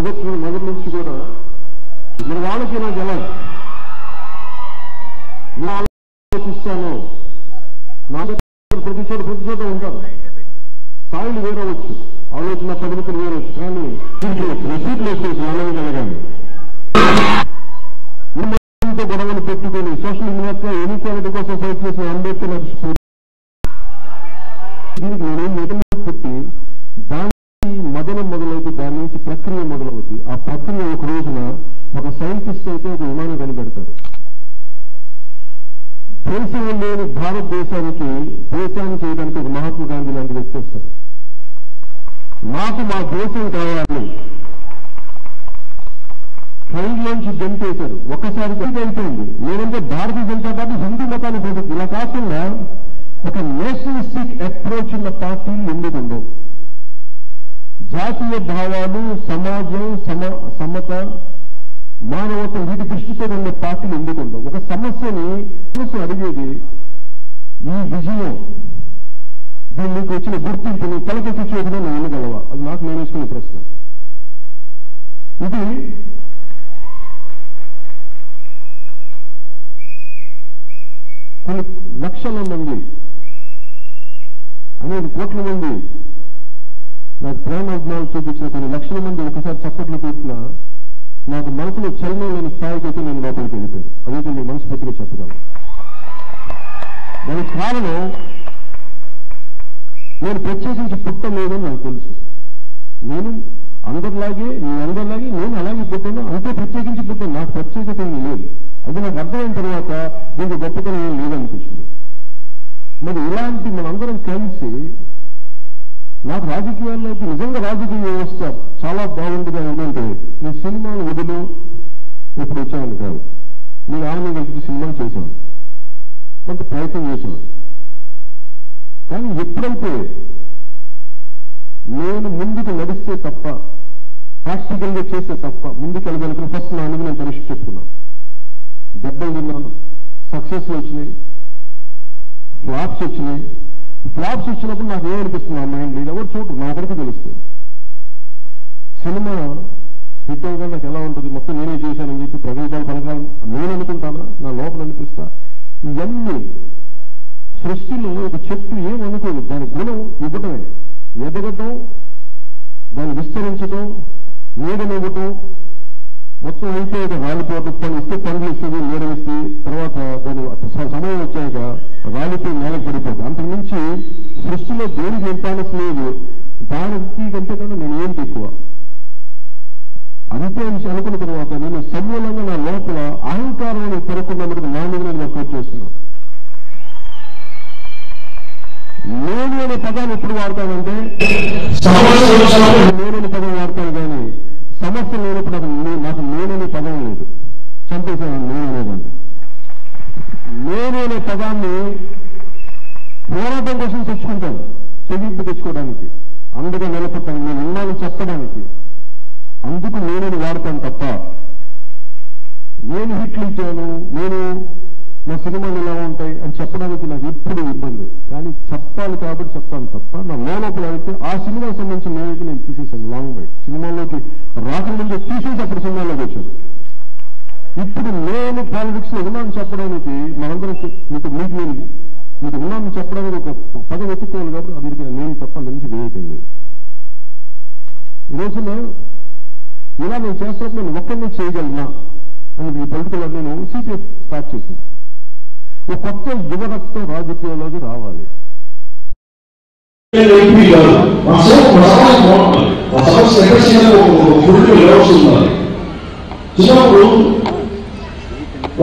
మొదటి నుంచి కూడా మరి వాళ్ళకి నాకు ఎలా నేను ఆలోచిస్తాను. నా ప్రతి చోట ఉంటారు. స్థాయిలు వేరవచ్చు, ఆలోచన పద్ధతులు వేరవచ్చు, కానీ రసీదులు వేసేసి అనగలగాలి. గొడవలు పెట్టుకొని సోషల్ మీడియా ఇన్ఈక్వాలిటీ కోసం ఫైట్ చేసిన అంబేద్కర్ దీనికి నేనేం పెట్టి దానికి మదనం మొదలవుతుంది, దాని నుంచి ప్రక్రియ మొదలవుతుంది. ఆ ప్రక్రియ ఒక రోజున ఒక సైంటిస్ట్ అయితే ఒక విమానం కనిపెడతారు. దేశం లేని భారతదేశానికి దేశాన్ని చేయడానికి ఒక మహాత్మా గాంధీ లాంటి వ్యక్తి వస్తారు. నాకు మా దేశం కావాలి, ట్రైన్లోంచి గంటేశారు. ఒక్కసారి అయిపోయింది. నేనంటే భారతీయ జనతా పార్టీ హిందూ మతాన్ని పోతుంది. ఇలా కాకుండా ఒక నేషనలిస్టిక్ అప్రోచ్ ఉన్న పార్టీలు ఎందుకు ఉండవు? జాతీయ భావాలు, సమాజం, సమత, మానవత్వం వీటి దృష్టితో ఉండే పార్టీలు ఎందుకు ఉండవు? ఒక సమస్యని అడిగేది ఈ విజయం, దీనికి వచ్చిన గుర్తింపుని తలకెత్తి చూడడం నేను వినగలవా? అది నాకు నేను వేసుకునే ప్రశ్న. ఇది కొన్ని లక్షల మంది, అనేక కోట్ల మంది నాకు ప్రేమ అభిమానాలు చూపించిన కొన్ని లక్షల మంది ఒకసారి చప్పట్లు కొట్టినా నాకు మనసులో చలనం లేని స్థాయికి అయితే నేను లోపలికి వెళ్ళిపోయాను. అదైతే మీకు మనస్ఫూర్తిగా చెప్పగలను. దానికి కారణం నేను ప్రత్యేకించి పుట్టలేదని నాకు తెలుసు. నేను అందరిలాగే నేను అలాగే పుట్టాను, అంతే ప్రత్యేకించి పుట్టాను. నాకు ప్రత్యేకత ఏమీ లేదు. అది నాకు అర్థమైన తర్వాత దీనికి గొప్పతనం ఏం లేదనిపించింది. మరి ఇలాంటి మనందరం కలిసి నాకు రాజకీయాల్లోకి నిజంగా రాజకీయ వ్యవస్థ చాలా బాగుందిగా ఏంటంటే నేను సినిమాలు వదిలి ఇప్పుడు వచ్చామని కాదు, నేను ఆనందం కలిపి సినిమాలు చేశాను, కొంత ప్రయత్నం చేశాను. కానీ ఎప్పుడైతే నేను ముందుకు నడిస్తే తప్ప, ప్రాక్టికల్గా చేస్తే తప్ప ముందుకు వెళ్ళగలిగిన ఫస్ట్ నా అనుగు నేను పరీక్ష చెప్పుకున్నాను. దెబ్బలు తిన్నాను, సక్సెస్ వచ్చినాయి, ఫ్లాప్స్ వచ్చినాయి. ఫ్లాప్స్ వచ్చినప్పుడు నాకు ఏమనిపిస్తుంది ఆ మైండ్, ఇది ఎవరు చూడరు, నా ఒకరికి తెలుస్తుంది. సినిమా హిట్ అవగా నాకు ఎలా ఉంటుంది, మొత్తం నేనే చేశానని చెప్పి ప్రగల్భాలు పలకాలు నేను అనుకుంటానా, నా లోపల అనిపిస్తా. ఇవన్నీ సృష్టిలో ఒక చెట్టు ఏమనుకోదు, దాని గుణం ఇవ్వటమే, ఎదగటం, దాన్ని విస్తరించడం, నీడనివ్వటం, మొత్తం అయిపోయాక రాలిపోవటం, పని ఇస్తే పనులు ఇస్తుంది, నీడనిస్తే తర్వాత దాని సమయం వచ్చాక రాలిపోయి నేల పడిపోతుంది. అంతకుమించి సృష్టిలో దేనికి ఇంపార్టెన్స్ లేదు. దానికి కంటే కన్నా నేను ఏంటి ఎక్కువ అంతే అనుకున్న తర్వాత నేను సమూలంగా నా లోపల అహంకారం పెరగకుండా నా మీద నేను వర్కౌట్ చేస్తున్నాను. నేను అనే పదాన్ని ఎప్పుడు వాడతానంటే నేననే పదం వాడతాను, కానీ సమస్య లేనప్పుడు నాకు నేననే పదం లేదు. చంపేశాను నేను అనేదాన్ని. నేననే పదాన్ని పోరాటం కోసం తెచ్చుకుంటాను, తెగింపు తెచ్చుకోవడానికి, అందుగా నిలబడతాను, నేను ఉన్నానని చెప్పడానికి. అందుకు నేనని వాడతాను తప్ప నేను హిట్లు ఇచ్చాను, నేను నా సినిమాలు ఎలా ఉంటాయి అని చెప్పడానికి నాకు ఎప్పుడు ఇబ్బంది. కానీ చెప్పాలి కాబట్టి చెప్తాను తప్ప నా లోపల అయితే ఆ సినిమాకి సంబంధించిన నేనైతే నేను తీసేసాను. లాంగ్ బైట్ సినిమాల్లోకి రాకముందు తీసేసి అప్పుడు సినిమాల్లోకి వచ్చాను. ఇప్పుడు నేను పాలిటిక్స్ లో ఉన్నాను చెప్పడానికి మనందరం మీకు ఉన్నాను చెప్పడానికి ఒక పదం వెతుక్కోవాలి కాబట్టి అది నేను తప్ప నుంచి వేయటం లేదు. ఈ రోజున ఇలా నేను చేస్తున్నప్పుడు నేను ఒక్కరిని చేయగలనా అని ఈ పొలిటికల్ నేను సిపిఎఫ్ స్టార్ట్ చేశాను. ఒక కొత్త యువరక్తం రాజకీయాల్లోకి రావాలి. చిన్నప్పుడు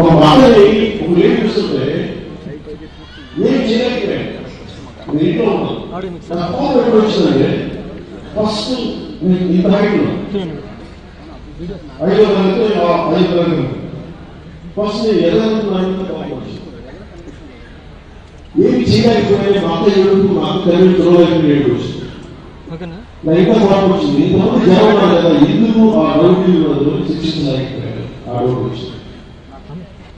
ఒక మాటని ఒక లేడీ చూస్తుంటే నేను చేయలేకపోయాను. నేను ఇంట్లో ఉన్నాను. నా ఫోన్ ఎప్పుడు వచ్చిందంటే ఫస్ట్ ఇంత హైట్ ఉన్నాను, 5వ తరగతి ఫస్ట్ నేను ఎదురుకున్నాను. ఏమి చేయలేకపోయినా మా అక్క ఏడుపు, మా అక్క తల్లి చూడలేకపోయిన వచ్చింది. నా ఇంకా మాట వచ్చింది, ఇంతమంది జనం ఉన్నారు కదా, ఎందుకు ఆ రౌడీలు శిక్షించలేకపోయారు? ఆ రోడ్డు వచ్చింది.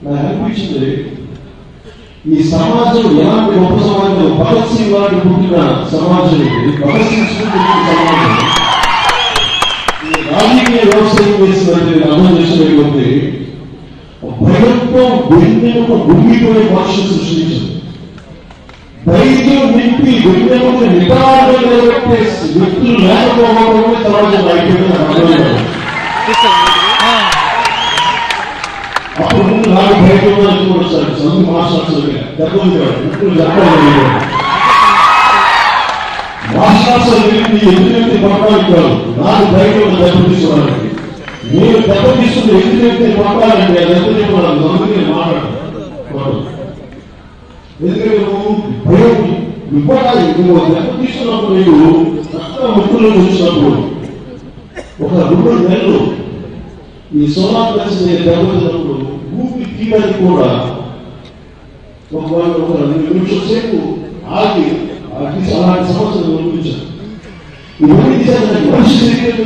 నాకు అనిపించింది ఈ సమాజం ఎలాంటి గొప్ప సమాజం, భగత్ సింగ్ లాంటి పుట్టిన సమాజం ఇది. భగత్ సింగ్ సమాజం రాజకీయ వ్యవసాయం చేసినట్టు అర్థం చేసినటువంటి భయంతో గుండెలకు గుంగిపోయే భాష సృష్టించింది. ధైర్యం నింపి గుండెలకు నిటారుగా నిలబెట్టే వ్యక్తులు లేకపోవడమే సమాజం అయిపోయింది. అప్పుడు ముందు నాకు భయంగా చూడొచ్చారు చదువు మాస్టర్స్ దెబ్బలు ఇప్పుడు చెప్పలేదు. మాస్టర్స్ ఎందుకంటే పట్టాలి కాదు, నాకు భయంగా దెబ్బ తీసుకోవడానికి. నేను దెబ్బ తీసుకుంటే ఎందుకంటే పట్టాలంటే దెబ్బ చెప్పాలి, అందుకే మాట్లాడు. ఎందుకంటే నువ్వు భయం ఇవ్వడానికి నువ్వు దెబ్బ తీసుకున్నప్పుడు నీవు చక్కగా ముక్కులో వచ్చినప్పుడు ఒక 2 నెలలు ఈ సోనా ప్లస్ దెబ్బతిన్నప్పుడు ఊపి తీయడానికి కూడా ఒక 2 నిమిషం సేపు ఆగి అలాంటి సమస్యలు చూపించారు. ఇవన్నీ తీసాక మనిషి శరీరం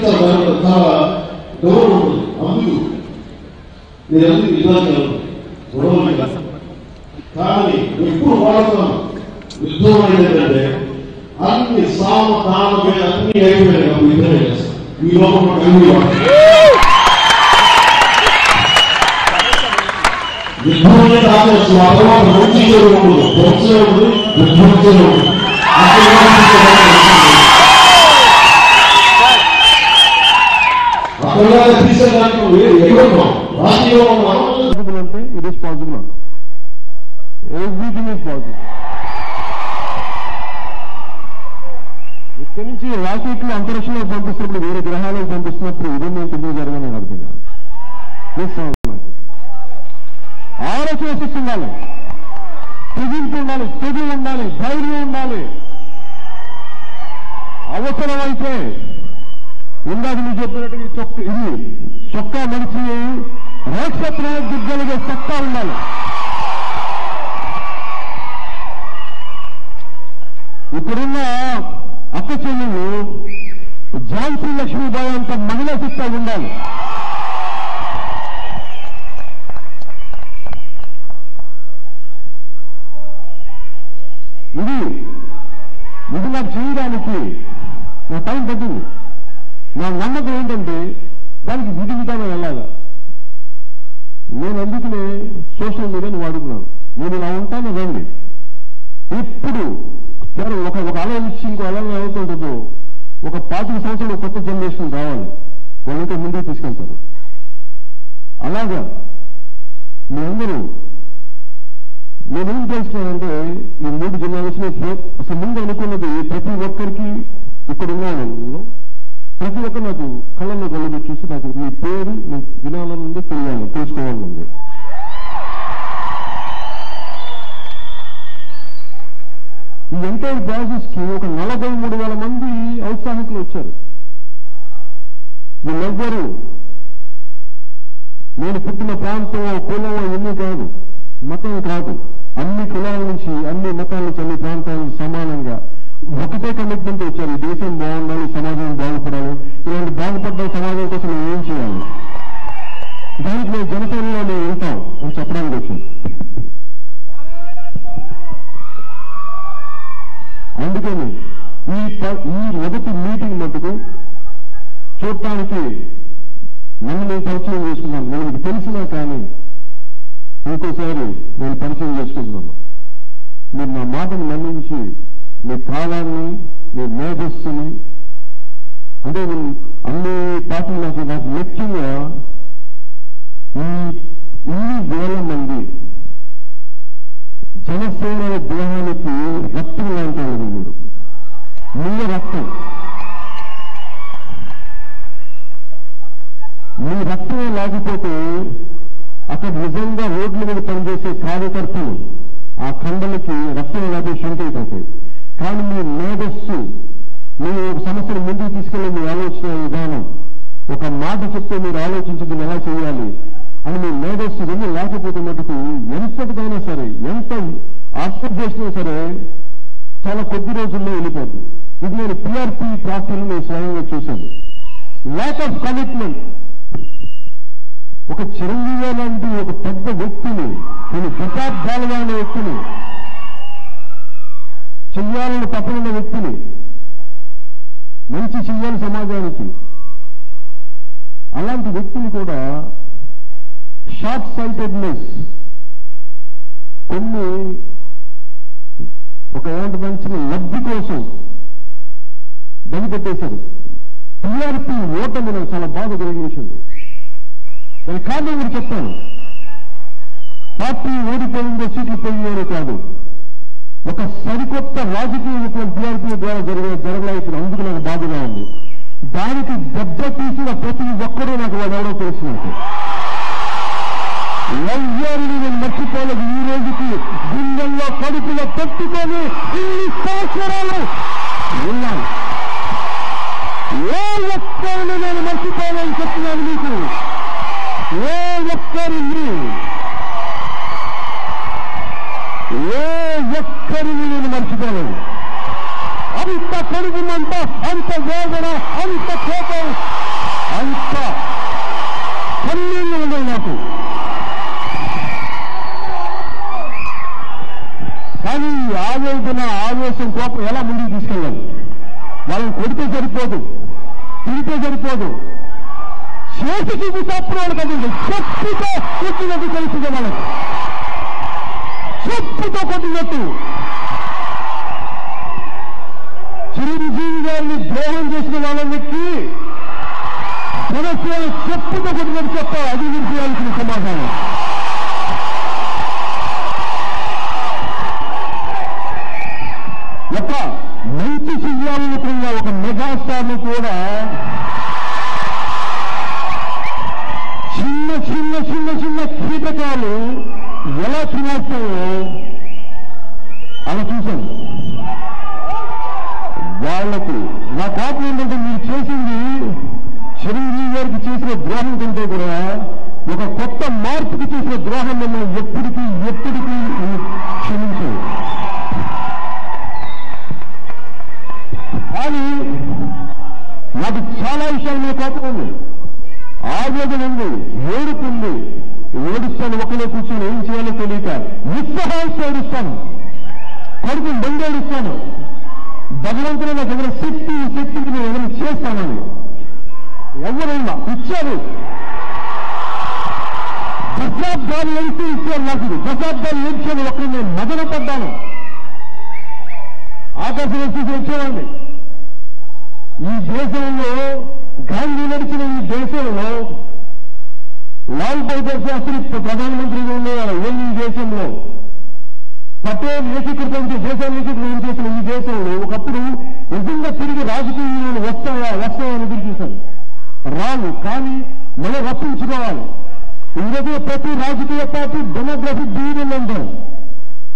చాలా గౌరవం ఉంటుంది. అందుకు నేను అందుకు ఇబ్బంది గొడవలు కాదు. కానీ ఎప్పుడు వాడుతున్నాను యుద్ధం ఏంటంటే అన్ని సామధానమే అన్ని అయిపోయాయి. నాకు యుద్ధమే చేస్తాను ఈ లోపల అన్ని యుద్ధంలో ఆచరిస్తూ ఆ తర్వాత మంచి ఉండదు, ధ్వంసే ఉండదు, విధ్వంసే ఉండదు. అక్కడ తీసేదానికి ఎక్కడో రాజకీయంలో అంటే ఇట్ ఈస్ పాసిబుల్ అన్న. Everything is possible. ఇక్కడి నుంచి రాకెట్లు అంతరిక్షంలో పంపిస్తున్నప్పుడు, వేరే గ్రహాలకు పంపిస్తున్నప్పుడు ఇదే మేము ఎందుకు జరగని అర్థం కాదు. ఆలోచన శక్తి ఉండాలి, తెగింపు ఉండాలి, తెగి ఉండాలి, ధైర్యం ఉండాలి. అవసరమైతే ఇందాక మీరు చెప్పినట్టు ఇది చొక్కా మనిషి నక్షత్రాలు దిగ్గలిగే చొక్కా ఉండాలి. ఇప్పుడున్న అక్క చెల్లెళ్ళు ఝాన్సీ లక్ష్మీబాయి అంత మహిళా శక్తి ఉండాలి. ఇది నాకు చేయడానికి నా టైం పట్టింది. నా నమ్మకం ఏంటంటే దానికి విధి విధానం వెళ్ళాలి. నేను అందుకనే సోషల్ మీడియాని వాడుకున్నాను. నేను ఇలా ఉంటాను రండి. ఇప్పుడు ఒక అల ఇచ్చి ఇంకో అలా అవుతుంటుందో ఒక 25 సంవత్సరాలు కొత్త జనరేషన్ రావాలి, వాళ్ళంటే ముందుకు తీసుకెళ్తారు. అలాగా మీ అందరూ నేనేం చేస్తున్నానంటే ఈ 3 జనరేషన్ అసలు ముందు అనుకున్నది ప్రతి ఒక్కరికి ఇక్కడ ఉన్న ప్రతి ఒక్కరు నాకు కళ్ళల్లో కళ్ళు చూసి నాకు మీ పేరు నేను వినాలనుంది, తెలుసుకోవాలనుంది. ఈ ఎంటైర్ ప్రాసెస్ కి ఒక 43,000 మంది ఔత్సాహికులు వచ్చారు. వీళ్ళెవ్వరూ నేను పుట్టిన ప్రాంతం కులం ఇవన్నీ కాదు, మతం కాదు. అన్ని కులాల నుంచి, అన్ని మతాల నుంచి, అన్ని ప్రాంతాలకు సమానంగా ఒకటే కమిట్మెంట్ వచ్చారు. ఈ దేశం బాగుండాలి, సమాజం బాగుపడాలి, ఇలాంటి బాగుపడ్డ సమాజం కోసం మేము ఏం చేయాలి, దానికి మేము జనసేనలో మేము ఉంటాం అని చెప్పడానికి వచ్చాం. అందుకని ఈ మొదటి మీటింగ్ మటుకు చూడటానికి నన్ను నేను పరిచయం చేసుకున్నాను. నేను మీకు తెలిసినా కానీ ఇంకోసారి నేను పరిచయం చేసుకుంటున్నాను. మీరు నా మాటను మన్నించి మీ కాలాన్ని, మీ మేధస్సుని, అంటే అన్ని పార్టీలు నాకు ముఖ్యంగా ఇన్ని వేల మంది జనసేన దేహానికి రక్తం లాంటి మీరు మీ రక్తం, మీ రక్తమే లేకపోతే అక్కడ నిజంగా రోడ్ల మీద పనిచేసే కార్యకర్తలు ఆ ఖండలకి రక్తం లేకపోతే షంట్ అయిపోతాయి. కానీ మీ మేధస్సు, మీరు ఒక సమస్యను ముందుకు తీసుకెళ్లే మీ ఆలోచన విధానం, ఒక మాట చెప్తే మీరు ఆలోచించడం ఎలా చేయాలి అని మీ మేధస్సు రెండు లేకపోతే మటుకు ఎంతటిదైనా సరే, ఎంత ఆస్పెక్ట్ చేసినా సరే చాలా కొద్ది రోజుల్లో వెళ్ళిపోతుంది. ఇది నేను పిఆర్పీ ప్రాక్టీలు నేను స్వయంగా చూశాను. Lack of commitment. ఒక చిరంజీవి లాంటి ఒక పెద్ద వ్యక్తిని, కొన్ని దశాబ్దాలుగా ఉన్న వ్యక్తిని, చెయ్యాలని తప్పనున్న వ్యక్తిని, మంచి చెయ్యాలి సమాజానికి, అలాంటి వ్యక్తులు కూడా షార్ట్ సైటెడ్నెస్ కొన్ని ఒక ఏమంటే లబ్ధి కోసం దనిపెట్టేశారు. టీఆర్పీ ఓటమి నాకు చాలా బాధ కలిగించింది. దాని కారణం మీరు చెప్తాను. పార్టీ ఓడిపోయిందో సీట్లు పోయిందో కాదు, ఒక సరికొత్త రాజకీయ విప్లవం టీఆర్పీ ద్వారా జరగలేదు. అందుకు నాకు బాధగా ఉంది. దానికి దెబ్బ తీసిన ప్రతి ఒక్కరూ నాకు వాళ్ళు ఎవరో తెలిసినట్టు. వైద్యాన్ని నేను మర్చిపోలేదు. ఈ రోజుకి గుండెల్లో కడుపులో పెట్టుకొని ఇన్ని సంవత్సరాలు ఉన్నాను. ఏ ఒక్కరిని నేను మర్చిపోవాలని చెప్తున్నాను మీకు. ఏ ఒక్కరిని నేను మర్చిపోలేదు. అంత కడుపునంత, అంత వేదన, అంత కోపం, అంత కన్నీళ్ళు ఉన్నాయి నాకు. కానీ ఆవేదన, ఆవేశం, కోపం ఎలా ముందుకు తీసుకెళ్ళాలి? వాళ్ళని కొడితే సరిపోదు, తిరిగితే సరిపోదు, చేసి చూపిస్తప్పుడు వాళ్ళు కదండి. చెప్పుతో కొట్టినట్టు తెలుస్తుంది వాళ్ళకి. చెప్పుతో కొట్టినట్టు. చిరంజీవి గారిని ద్రోహం చేసిన వాళ్ళకి జనసేన చెప్పుతో కొట్టినట్టు చెప్పాలి. అది మీరు చేయాల్సిన సమాధానం. ఒక మంచి చెయ్యాలనుకున్న ఒక మెగాస్టార్ను కూడా చిన్న చిన్న చిన్న చిన్న కీటకాలు ఎలా తినేస్తాయో అలా చూశాను. వాళ్లకు నా కోపం ఏంటంటే, మీరు చేసింది చిరంజీవి గారికి చేసిన ద్రోహం కంటే కూడా ఒక కొత్త మార్పుకి చేసిన ద్రోహం మిమ్మల్ని ఎప్పటికీ క్షమించదు. కానీ నాకు చాలా విషయాల మీద కోపం ఉంది, ఆవేదన ఉంది, ఏడుపు ఉంది. ఏడుస్తాను, ఒకనే కూర్చొని ఏం చేయాలో తెలియక నిస్సహాయంతో ఏడుస్తాను, కడుపు బండేడుస్తాను. భగవంతుడు నాకు ఎవరైనా శక్తికి నేను ఏమైనా చేస్తానని ఎవరైనా ఇచ్చారు. దశాబ్దాలు ఏడిస్తే ఇచ్చారు నాకు. దశాబ్దాలు ఏడ్చాను, ఒకరు నేను మదన పడ్డాను. ఆకాశం వచ్చి వచ్చేవాడిని. ఈ దేశంలో గాంధీ నడిచిన ఈ దేశంలో లాల్ బహదూర్ శాస్త్రి ప్రధానమంత్రిగా ఉండేవారు. ఈ దేశంలో పటేల్ ఏకీకృతం దేశాన్ని ఏకీకృతం చేసిన ఈ దేశంలో ఒకప్పుడు నిజంగా తిరిగి రాజకీయాలు వస్తాయని ఎదురుచూశాను. రావు, కానీ మనం రప్పించుకోవాలి. ఈరోజు ప్రతి రాజకీయ పార్టీ డెమోగ్రఫిక్ డివిజన్ అంటారు.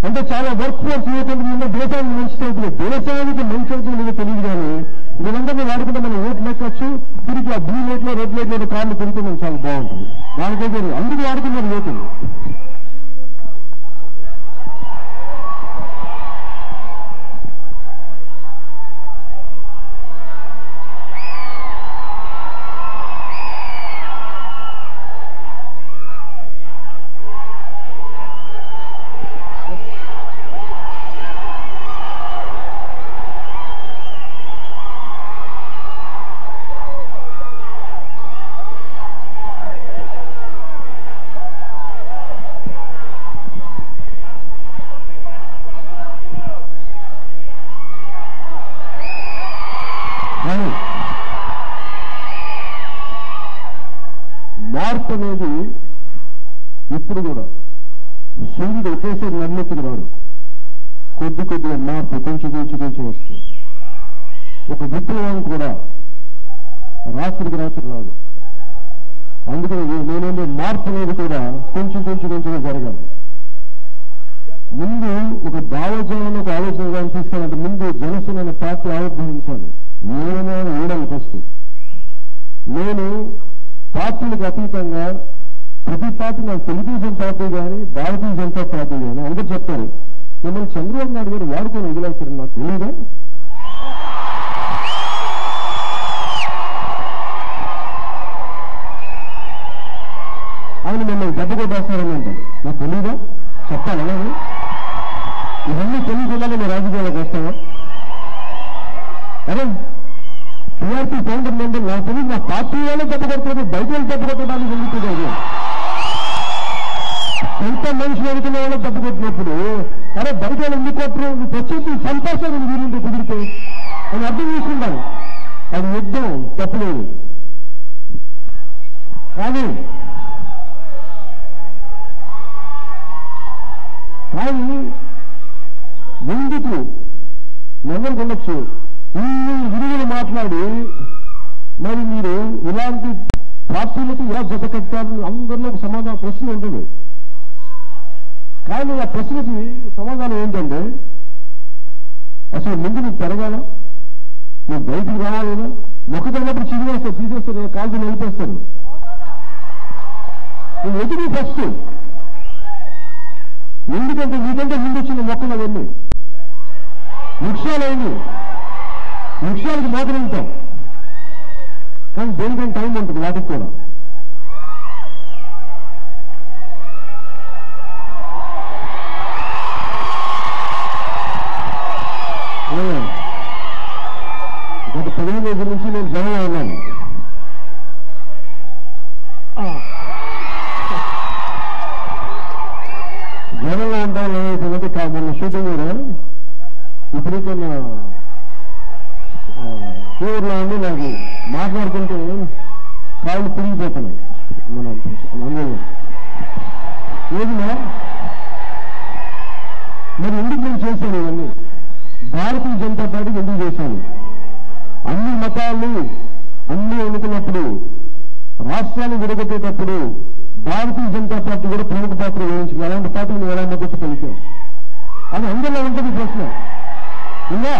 అంటే చాలా వర్క్ ఫోర్స్ యువకులు దేశానికి మంచి చదువుతుంది, దేశానికి మంచి చదువుతుంది తెలియదు. కానీ వీళ్ళందరినీ వాడుకుంటే మనం ఓట్లు ఎక్కచ్చు, తిరిగి ఆ బ్లూ లైట్లో రెడ్ లైట్లో కార్లు పెరిగితే మనం చాలా బాగుంటుంది. దానికైతే అందుకు వాడుకున్నారు యువకులు. మార్పు అనేది ఇప్పుడు కూడా సూర్యుడు ఒకేసారి నన్నెత్తుకు రాడు. కొద్దిగా మార్పు కొంచెం వస్తుంది. ఒక విప్లవం కూడా రాత్రికి రాత్రి రాదు. అందుకని నేనేంటే మార్పు అనేది కూడా కొంచెం జరగాలి. ముందు ఒక భావజాలను, ఒక ఆలోచన తీసుకెళ్ళాలంటే ముందు జనసేన పార్టీ ఆవిర్భవించాలి. నేనైనా ఊడాలి ఫస్ట్. నేను పార్టీలకు అతీతంగా ప్రతి పార్టీ, నాకు తెలుగుదేశం పార్టీ కానీ భారతీయ జనతా పార్టీ కానీ అందరూ చెప్తారు, మిమ్మల్ని చంద్రబాబు నాయుడు గారు వాడుకొని వదిలేస్తారని నాకు తెలియదా? ఆయన మిమ్మల్ని దెబ్బ కొట్టేస్తారని అంటారు. నాకు తెలియదా? చెప్పాలి అలాగే. ఇవన్నీ తెలియకుండా నేను రాజకీయాలకు వస్తావా? అరే టీఆర్పీ ఫౌండర్ మెంబర్ నాకు తెలియదు, నా పార్టీ వాళ్ళే దెబ్బకొడుతుంది, బయట వాళ్ళు దెబ్బకొట్టడానికి వెళ్ళిపోతుంది. ఎంత మనుషులు అనుకునే వాళ్ళు దెబ్బకొట్టినప్పుడు అరే బయట వాళ్ళు ఎందుకు కొట్టరు, నువ్వు ప్రత్యేక సంపాదన వీరుంటే కుదిరితే అని అర్థం చేసుకుంటాను. అది యుద్ధం తప్పలేదు. కానీ ఎందుకు ఎవరికి ఉండొచ్చు ఇన్ని విలువలు మాట్లాడి మరి మీరు ఇలాంటి పార్టీలకు ఇలా జత కట్టారు, అందరిలో ఒక సమాధానం ప్రశ్న ఉంటుంది. కానీ ఆ ప్రశ్నకి సమాధానం ఏంటంటే అసలు ముందు నువ్వు పెరగాల, నువ్వు బయటికి రావాలిగా, మొక్కదన్నప్పుడు చిరిగేస్తారు, తీసేస్తారు, కాళ్ళు నిలిపేస్తారు. నువ్వు ఎదురు ఫస్ట్, ఎందుకంటే నీకంటే ముందు వచ్చిన మొక్కలు అవన్నీ వృక్షాలైంది, వృక్షాలకు మాత్రం ఉంటాం. కానీ దేనికైనా టైం ఉంటుంది వాటికి కూడా. గత 15 రోజుల నుంచి నేను జనంలో ఉన్నాను. జనంలో ఉంటాను ఏమైతే మొన్న షూటింగ్ కూడా ఇప్పుడు కొన్న టూర్లో ఉండి నాకు మాట్లాడుతుంటే కాళ్ళు తిరిగిపోతున్నాయి. మన అందులో ఏదినా మరి ఎందుకు నేను చేశాను ఇవన్నీ? భారతీయ జనతా పార్టీకి ఎందుకు చేశాను? అన్ని మతాలు అన్ని ఎన్నుకున్నప్పుడు, రాష్ట్రాన్ని విడగొట్టేటప్పుడు భారతీయ జనతా పార్టీ కూడా ప్రముఖ పాత్ర వహించింది. అలాంటి పార్టీని ఎలా మద్దతు పలికాం అని అందరిలో ఉంటుంది ప్రశ్న. ఇంకా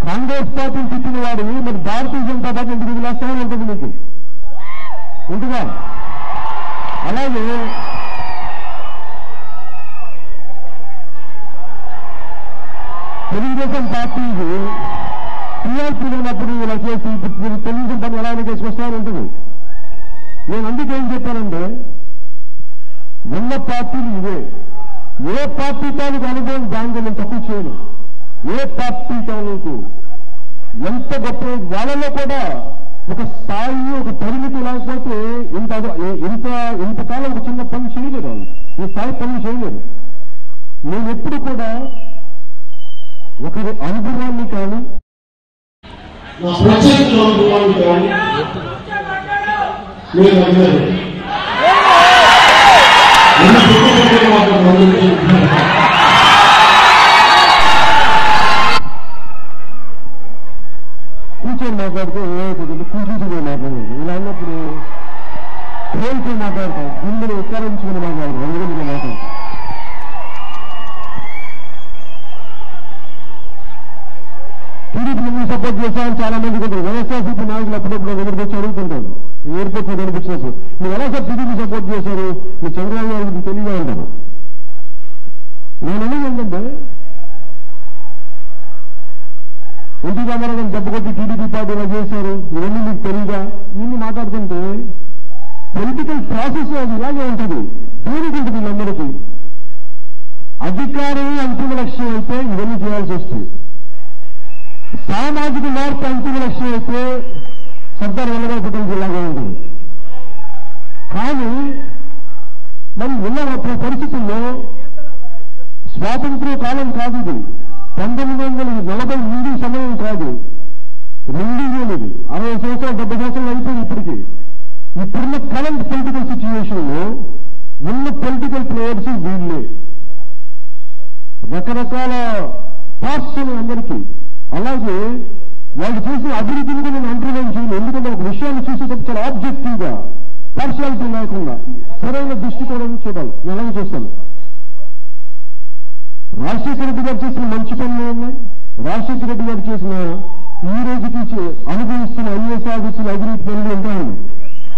కాంగ్రెస్ పార్టీని తిట్టిన వాడు మరి భారతీయ జనతా పార్టీ ఎందుకు వదిలేస్తామని ఉంటుంది మీకు ఉంటుందా? అలాగే తెలుగుదేశం పార్టీకి టీఆర్పీ లేనప్పుడు ఇలా చేసి ఇప్పుడు తెలుగుదేశం పని ఎలా చేసుకొస్తామని ఉంటుంది. నేను అందుకే ఏం చెప్పానంటే ఉన్న పార్టీలు ఇవే, ఏ పార్టీ తాలూకు అనుభవం దానికి నేను తక్కువ చేయను. ఏ పార్టీ తాలూకు ఎంత గొప్ప వాళ్ళలో కూడా ఒక స్థాయి, ఒక పరిమితి లేకపోతే ఇంతకాలం ఒక చిన్న పని చేయలేరు వాళ్ళు, ఈ స్థాయి పనులు చేయలేరు. నేను ఎప్పుడు కూడా ఒకరి అనుభవాన్ని కానీ అనుభవాన్ని కానీ కూర్చొని మాట్లాడితే ఏమైపోతుంది, కూర్చుని మాట్లాడలేదు. ఇలా అన్నప్పుడు పేరుతో మాట్లాడతాం, గుండెలు ఉత్తరించుకుని మాట్లాడతాం, ఎందుకంటే మాట్లాడతాం. టీడీపీ ఎందుకు సపోర్ట్ చేశామని చాలా మంది కొంటారు. వైఎస్ఆర్సీపీ నాయకులు అప్పుడప్పుడు దగ్గరికి వచ్చి అడుగుతుంటారు, ఎయిర్పోర్ట్ కనిపించినప్పుడు మీరు ఎలా సార్ టీడీపీ సపోర్ట్ చేశారు, మీ చంద్రబాబు గారికి తెలియదా అంటారు. నేను అనేది ఏంటంటే ఎన్టీ రామారావు గారిని దెబ్బకొట్టి టీడీపీ పార్టీ ఇలా చేశారు, ఇవన్నీ మీకు తెలియదా, ఇవన్నీ మాట్లాడుతుంటే పొలిటికల్ ప్రాసెస్ అది ఇలాగే ఉంటుంది. దేనికి ఉంటుంది వీళ్ళందరికీ? అధికారమే అంతిమ లక్ష్యం అయితే ఇవన్నీ చేయాల్సి వస్తుంది. సామాజిక మార్పు అంతిమ లక్ష్యం అయితే సర్దార్ వల్లభాయ్ పటేల్ జిల్లాగా ఉంటుంది. కానీ మరి ఉన్న పరిస్థితుల్లో స్వాతంత్ర్య కాలం కాదు ఇది, 1948 సమయం కాదు, 2000 60 సంవత్సరాలు 70 సంవత్సరాలు అయిపోయింది. ఇప్పటికీ ఇప్పుడున్న కరెంట్ పొలిటికల్ సిచ్యువేషన్ లో ఉన్న పొలిటికల్ ప్లేయర్స్ వీళ్ళే. రకరకాల పార్ట్స్ అందరికీ. అలాగే వాళ్ళు చేసిన అభివృద్ధిని నేను అండర్లైన్ చేయను, ఎందుకంటే ఒక విషయాన్ని చూసేటప్పుడు చాలా ఆబ్జెక్టివ్ గా, పార్షియాలిటీ లేకుండా సరైన దృష్టికోణం చూడాలి. నేను అలాగే చూస్తాను. రాజశేఖర రెడ్డి గారు చేసిన మంచి పనులు ఉన్నాయి, రాజశేఖర రెడ్డి గారు చేసిన ఈ రోజుకి అనుభవిస్తున్న ఐఏఎస్ ఆఫీసుల అభివృద్ధి పనులు ఇంకా ఉన్నాయి,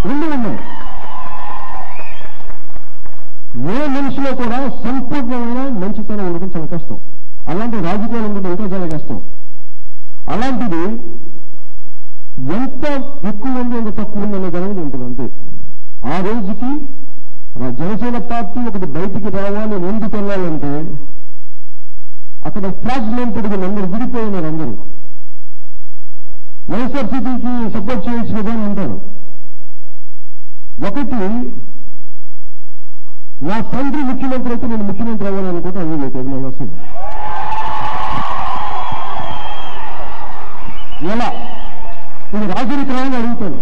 రెండు ఉన్నాయి. ఏ మనిషిలో కూడా సంపూర్ణమైన మంచితనం ఉండడం చాలా కష్టం. అలాంటి రాజకీయాలు ఉండడం ఇంకా చాలా కష్టం. అలాంటిది ఎంత ఎక్కువ ఉంది ఎంత తక్కువ ఉంది అనేది అనేది ఉంటుంది అంతే. ఆ రోజుకి జనసేన పార్టీ ఒకటి బయటికి రావాలి, ముందుకు వెళ్ళాలంటే అక్కడ ఫ్రాగ్మెంటెడ్గా అందరూ విడిపోయినారు. అందరూ వైఎస్ఆర్సీపీకి సపోర్ట్ చేయొచ్చు కదా అని అంటారు. ఒకటి, నా తండ్రి ముఖ్యమంత్రి అయితే నేను ముఖ్యమంత్రి అవ్వాలనుకుంటే అది లేదు. అది నా వసం. ఎలా ఇది రాజరికరాన్ని అడుగుతాను.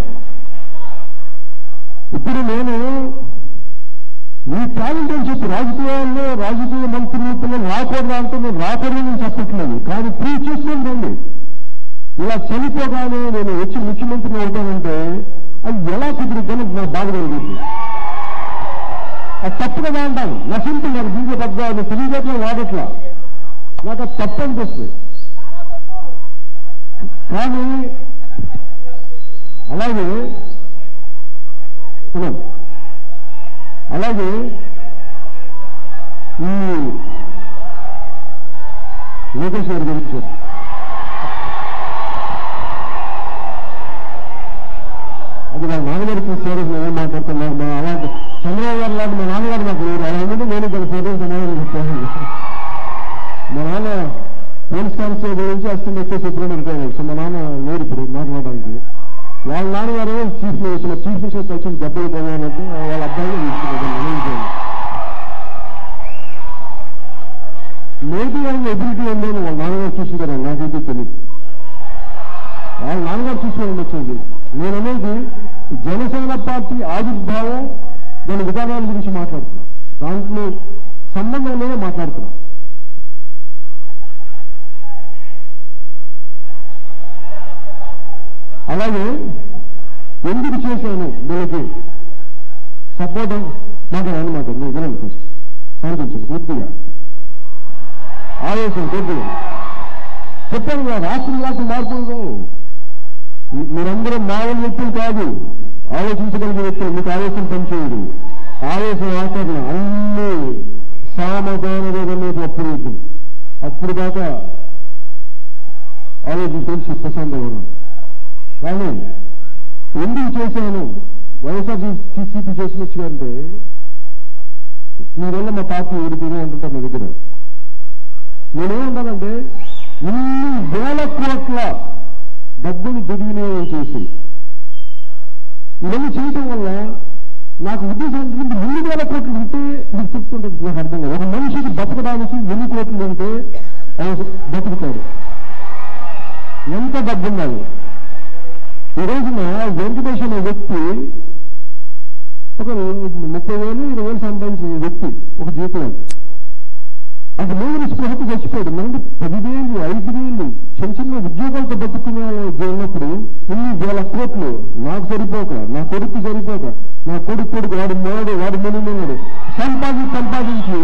ఇప్పుడు నేను మీ టాలెంట్ అని చెప్పి రాజకీయ మంత్రులు పిల్లలు రాకూడదా అంటే నేను రాకూడదు నేను చెప్పట్లేదు. కానీ ప్రూవ్ చేసుకొని రండి. ఇలా చనిపోగానే నేను వచ్చి ముఖ్యమంత్రిని అవుతానంటే అది ఎలా కుదురుద్దని నాకు బాధ కలుగుతుంది. అది తప్పు కదా అంటాను. నా సింపుల్, నాకు దీంట్లో పెద్ద తెలియజేట్లా వాడట్లా, నాకు అది తప్పు అనిపిస్తుంది. కానీ అలాగే ఈ లోకేష్ గారి గురించి అది మా నాన్నగారికి సీరియస్ ఏం మాట్లాడుతున్నాను. మా అలాంటి చంద్రబాబు గారు లాంటి మా నాన్నగారు నాకు లేరు. అలా ఉంటే నేను ఇక్కడ సీరియస్ సమాధానం చెప్పాను. మా నాన్న పోలీస్ కానిస్టేబుల్ గురించి assistant excise superintendent retire. So మా నాన్న లేరు ఇప్పుడు మాట్లాడడానికి. వాళ్ళ నాన్నగారు చీఫ్ మినిస్టర్ వచ్చి దెబ్బలు పోవాలంటే వాళ్ళ అబ్బాయి నిర్ణయించాను. మేబీ ఆయన ఎబిలిటీ ఉంది అని వాళ్ళ నాన్నగారు చూసుకుంటారు. నాకైతే తెలియదు. వాళ్ళ నాన్నగారు చూసుకొని వచ్చేది. నేననేది జనసేన పార్టీ ఆవిర్భావం, దాని విధానాల గురించి మాట్లాడుతున్నాను. దాంట్లో సంబంధంలోనే మాట్లాడుతున్నాను. అలాగే ఎందుకు చేశాను వీళ్ళకి సపోర్ట్ మాట్లాడాలన్నమాట. వినండి ఫస్ట్, శాంతించండి పూర్తిగా, ఆవేశం కొద్దిగా చెప్పాను కదా. రాష్ట్ర మార్పులు మీరందరూ మామూలు వ్యక్తులు కాదు, ఆలోచించగలిగే వ్యక్తులు. మీకు ఆవేశం పనిచేయదు. ఆవేశం ఆచరణ అన్ని సామధానమే అప్పుడు అప్పుడు దాకా ఆలోచించుకొని చిత్తశాంతంగా ఉన్నాను. కానీ ఎందుకు చేశాను వైఎస్ఆర్సీపీ చేసినచ్చు అంటే, మీరేళ్ళ మా పార్టీ ఓడిపోయినా అంటుంటారు మీ దగ్గర. నేనేమంటానంటే, ఇన్ని వేల కోట్ల డబ్బులు దుర్వినియోగం చేసి ఇవన్నీ చేయటం వల్ల నాకు ఉద్దేశం ఏంటంటే, 8,000 కోట్లు ఉంటే మీకు చెప్తుంటుంది. నాకు అర్థం కాదు. ఒక మనిషికి బతకడానికి 8 కోట్లు ఉంటే బతుకుతాడు. ఎంత డబ్బు ఉండాలి? ఈ రోజున వెంకటేష్ అనే వ్యక్తి ఒక 30,000, 20,000 సంపాదించిన వ్యక్తి ఒక జీతం. అది లేని స్పృహకు చచ్చిపోయాడు. మనకి 10,000, 5,000 చిన్న చిన్న ఉద్యోగాలతో బతుకునే ఉన్నప్పుడు ఇన్ని వేల కోట్లు నాకు సరిపోక, నా కొడుకు సరిపోక, నా కొడుకు వాడు మొదలున్నాడు సంపాదించి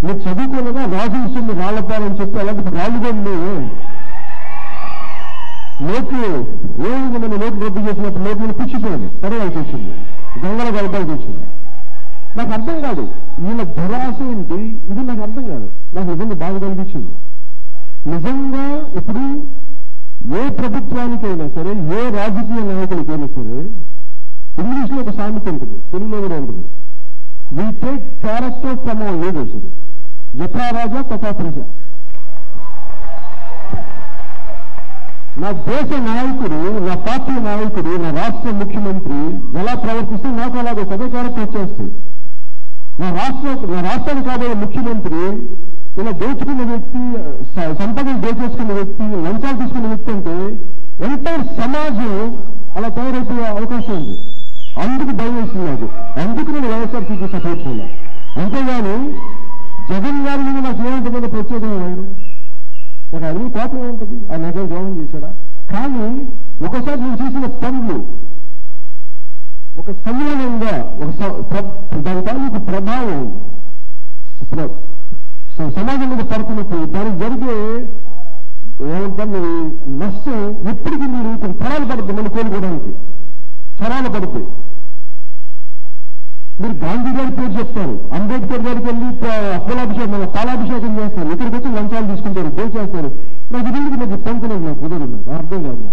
మీరు చదువుకోలేదా రాజు ఇస్తుంది రాళ్లపాలని చెప్పి అలాంటి రాళ్ళు కూడా నోట్లు ఏమైంది? మన నోట్లు రద్దు చేసినప్పుడు నోట్లను పుచ్చిపోయింది, పడవలసి వచ్చింది, దొంగల కలపాల్సి వచ్చింది. నాకు అర్థం కాదు వీళ్ళ దురాశ ఏంటి. ఇది నాకు అర్థం కాదు. నాకు నిజంగా బాగా కనిపించింది. నిజంగా ఇప్పుడు ఏ ప్రభుత్వానికైనా సరే, ఏ రాజకీయ నాయకులకైనా సరే ఇంగ్లీష్లో ఒక సామెత ఉంటుంది, తెలుగులో కూడా ఉంటుంది. We take character from our leaders. యథా రాజా తథా ప్రజ. నా దేశ నాయకుడు, నా పార్టీ నాయకుడు, నా రాష్ట్ర ముఖ్యమంత్రి ఎలా ప్రవర్తిస్తే నాకు అలాగే అదే క్యారెక్టర్ వచ్చేస్తుంది. నా రాష్ట్రానికి కాబోయే ముఖ్యమంత్రి ఇలా దోచుకున్న వ్యక్తి, సంపదను దోచేసుకున్న వ్యక్తి, లంచాలు తీసుకున్న వ్యక్తి అంటే ఎంటైర్ సమాజం అలా తయారైపోయే అవకాశం ఉంది. అందుకు భయం వేస్తుంది నాకు. అందుకు నేను వైఎస్ఆర్సీపీ సపోర్ట్ చేయాలి. అంతేగాని జగన్ గారి మీద నాకు ఏముంటుందని ప్రత్యేకంగా లేదు. నాకు అన్ని కోపం ఏముంటుంది? ఆ నగరం ద్రోహం చేశాడా? కానీ ఒకసారి నేను చేసిన పనులు ఒక సమూలంగా దాని తాలూకు ప్రభావం సమాజం మీద పడుతున్నప్పుడు దానికి జరిగే ఏమంటారు నష్టం ఎప్పటికీ మీరు కొన్ని తరాలు పడుతుంది. మనం కోలుకోవడానికి తరాలు పడుతుంది. మీరు గాంధీ గారి పేరు చెప్తారు, అంబేద్కర్ గారికి వెళ్ళి అప్పలాభిషేకం పాలాభిషేకం చేస్తారు, ఇక్కడికి వచ్చి లంచాలు తీసుకుంటారు, దోచేస్తారు. నాకు ఇది నాకు పంపులేదు, నాకు కుదరదు, నాకు అర్థం కాదు.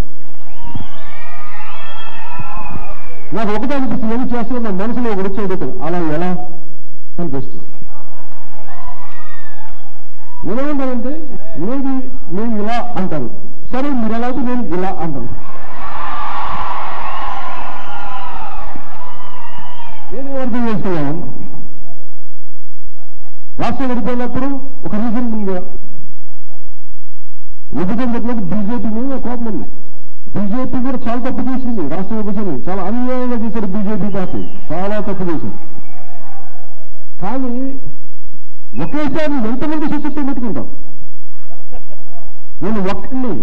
నాకు ఒకటే అనిపిస్తుంది, ఏమి చేస్తే నా మనసులో ఒకటి వచ్చేది అలా ఎలా కనిపిస్తుంది. నేనేమంటానంటే మేము ఇలా అంటాను, సరే మీరు ఎలాగో నేను ఇలా అంటాను. నేను అర్థం చేసుకున్నాను, రాష్ట్రం విడిపోయినప్పుడు ఒక రీజనబుల్గా విభజన పెట్టినప్పుడు బీజేపీ మీద కోపం ఉంది. బీజేపీ కూడా చాలా తప్పు చేసింది, రాష్ట్ర విభజన చాలా అన్యాయంగా చేశారు. బీజేపీ పార్టీ చాలా తప్పు చేశారు. కానీ ఒకేసారి ఎంతమంది శిక్షతో పెట్టుకుంటాం? నేను ఒక్కడిని,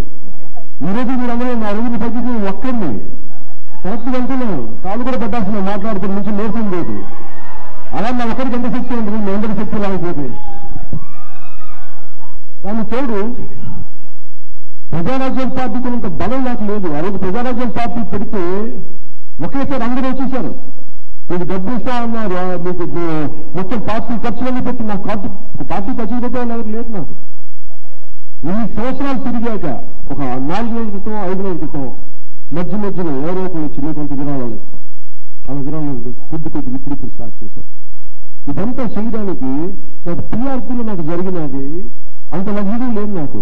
ఈరోజు మీరు అందరూ నా రోజులు తగ్గించి ఒక్కడిని కరెక్ట్ వెళ్తున్నాను, కాళ్ళు కూడా పెట్టాల్సిన మాట్లాడుతున్న నుంచి నేర్పం లేదు. అలా నా ఒక్కడికి ఎంత శక్తి ఉంటుంది, మీ అందరి శక్తి రాకపోతే. కానీ తోడు ప్రజారాజ్యం పార్టీకి ఇంత బలం నాకు లేదు. ఆ రోజు ప్రజారాజ్యం పార్టీ పెడితే ఒకేసారి అందరూ వచ్చేసారు, మీకు డబ్బు ఇస్తా ఉన్నారు, మీకు మొత్తం పార్టీ ఖర్చులన్నీ పెట్టి నాకు పార్టీ ఖర్చులు పెట్టే ఎవరు లేదు. నాకు ఇన్ని సంవత్సరాలు తిరిగాక ఒక 4 నెలల క్రితం 5 నెలల క్రితం మధ్యలో ఎవరో ఒకరు వచ్చి మీకు కొంత విరాళాలు ఇస్తాం, ఆ విరాళాలు కొద్ది ఇప్పుడు స్టార్ట్ చేశారు. ఇదంతా చేయడానికి నాకు టీఆర్పీలో నాకు జరిగినది అంత లగ్జరీ లేదు. నాకు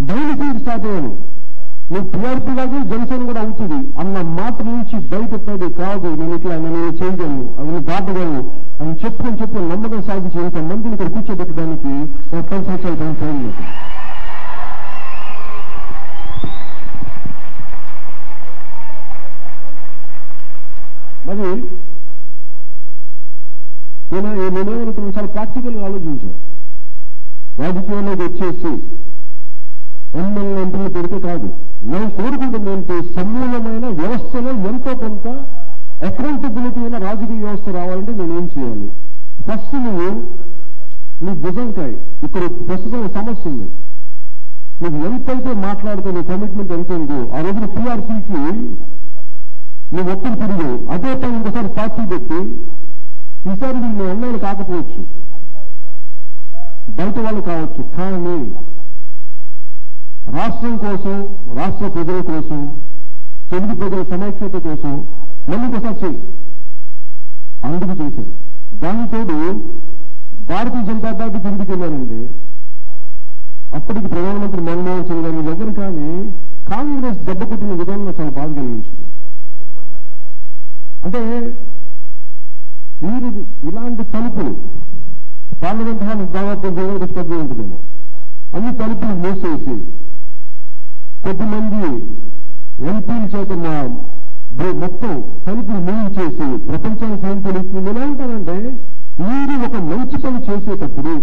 బయలుదేరి స్టార్ట్ అయ్యాను, నేను టీఆర్పీ లాగే జనసేన కూడా అవుతుంది అన్న మాట నుంచి బయటపడి కాదు, నేను ఇట్లా నేను చేయగలను, అవన్నీ దాటగలను అని చెప్పుకొని నమ్మకం సాధించి ఇంతమందిని ఇక్కడ కూర్చోబెట్టడానికి 10 సంవత్సరాలు టైం పోయింది. మరి నేనేమనుకున్నాను, చాలా ప్రాక్టికల్గా ఆలోచించాను. రాజకీయాల్లోకి వచ్చేసి ఎమ్మెల్యే ఎంపీలు పెడితే కాదు, నేను కోరుకుంటుంది ఏంటి, సమూలమైన వ్యవస్థలో ఎంతో కొంత అకౌంటబిలిటీ అయిన రాజకీయ వ్యవస్థ రావాలంటే నేనేం చేయాలి? ఫస్ట్ నువ్వు నీ భుజంకాయ ఇక్కడ ప్రస్తుతం సమస్య ఉంది, నువ్వు ఎంతైతే మాట్లాడుతున్న కమిట్మెంట్ ఎంత ఉందో ఆ రోజున టీఆర్పీకి నువ్వు ఒత్తిడి తిరిగి అదే టైం ఇంకోసారి పార్టీ పెట్టి ఈసారి వీళ్ళు ఎమ్మెల్యేలు కాకపోవచ్చు, బయట వాళ్ళు కావచ్చు, కానీ రాష్ట్రం కోసం, రాష్ట్ర ప్రజల కోసం, తెలుగు ప్రజల సమైక్యత కోసం మళ్ళీ ఒకసారి చేయి. అందుకు చేశారు. దానితోడు భారతీయ జనతా పార్టీ తిరిగి వెళ్ళారంటే అప్పటికి ప్రధానమంత్రి మన్మోహన్ సింగ్ గారి దగ్గర కానీ కాంగ్రెస్ దెబ్బ కొట్టిన విధానం చాలా బాధ కలిగించింది. అంటే మీరు ఇలాంటి తలుపులు పార్లమెంట్ హాల్ దాదాపు పెద్ద ఉంటుందేమో, అన్ని తలుపులు మూసేసి కొద్దిమంది ఎంపీల చేత మొత్తం తలుపులు మూయించేసి ప్రపంచానికి ఏం తెలుస్తుంది? ఎలా ఉంటారంటే మీరు ఒక మంచి పని చేసేటప్పుడు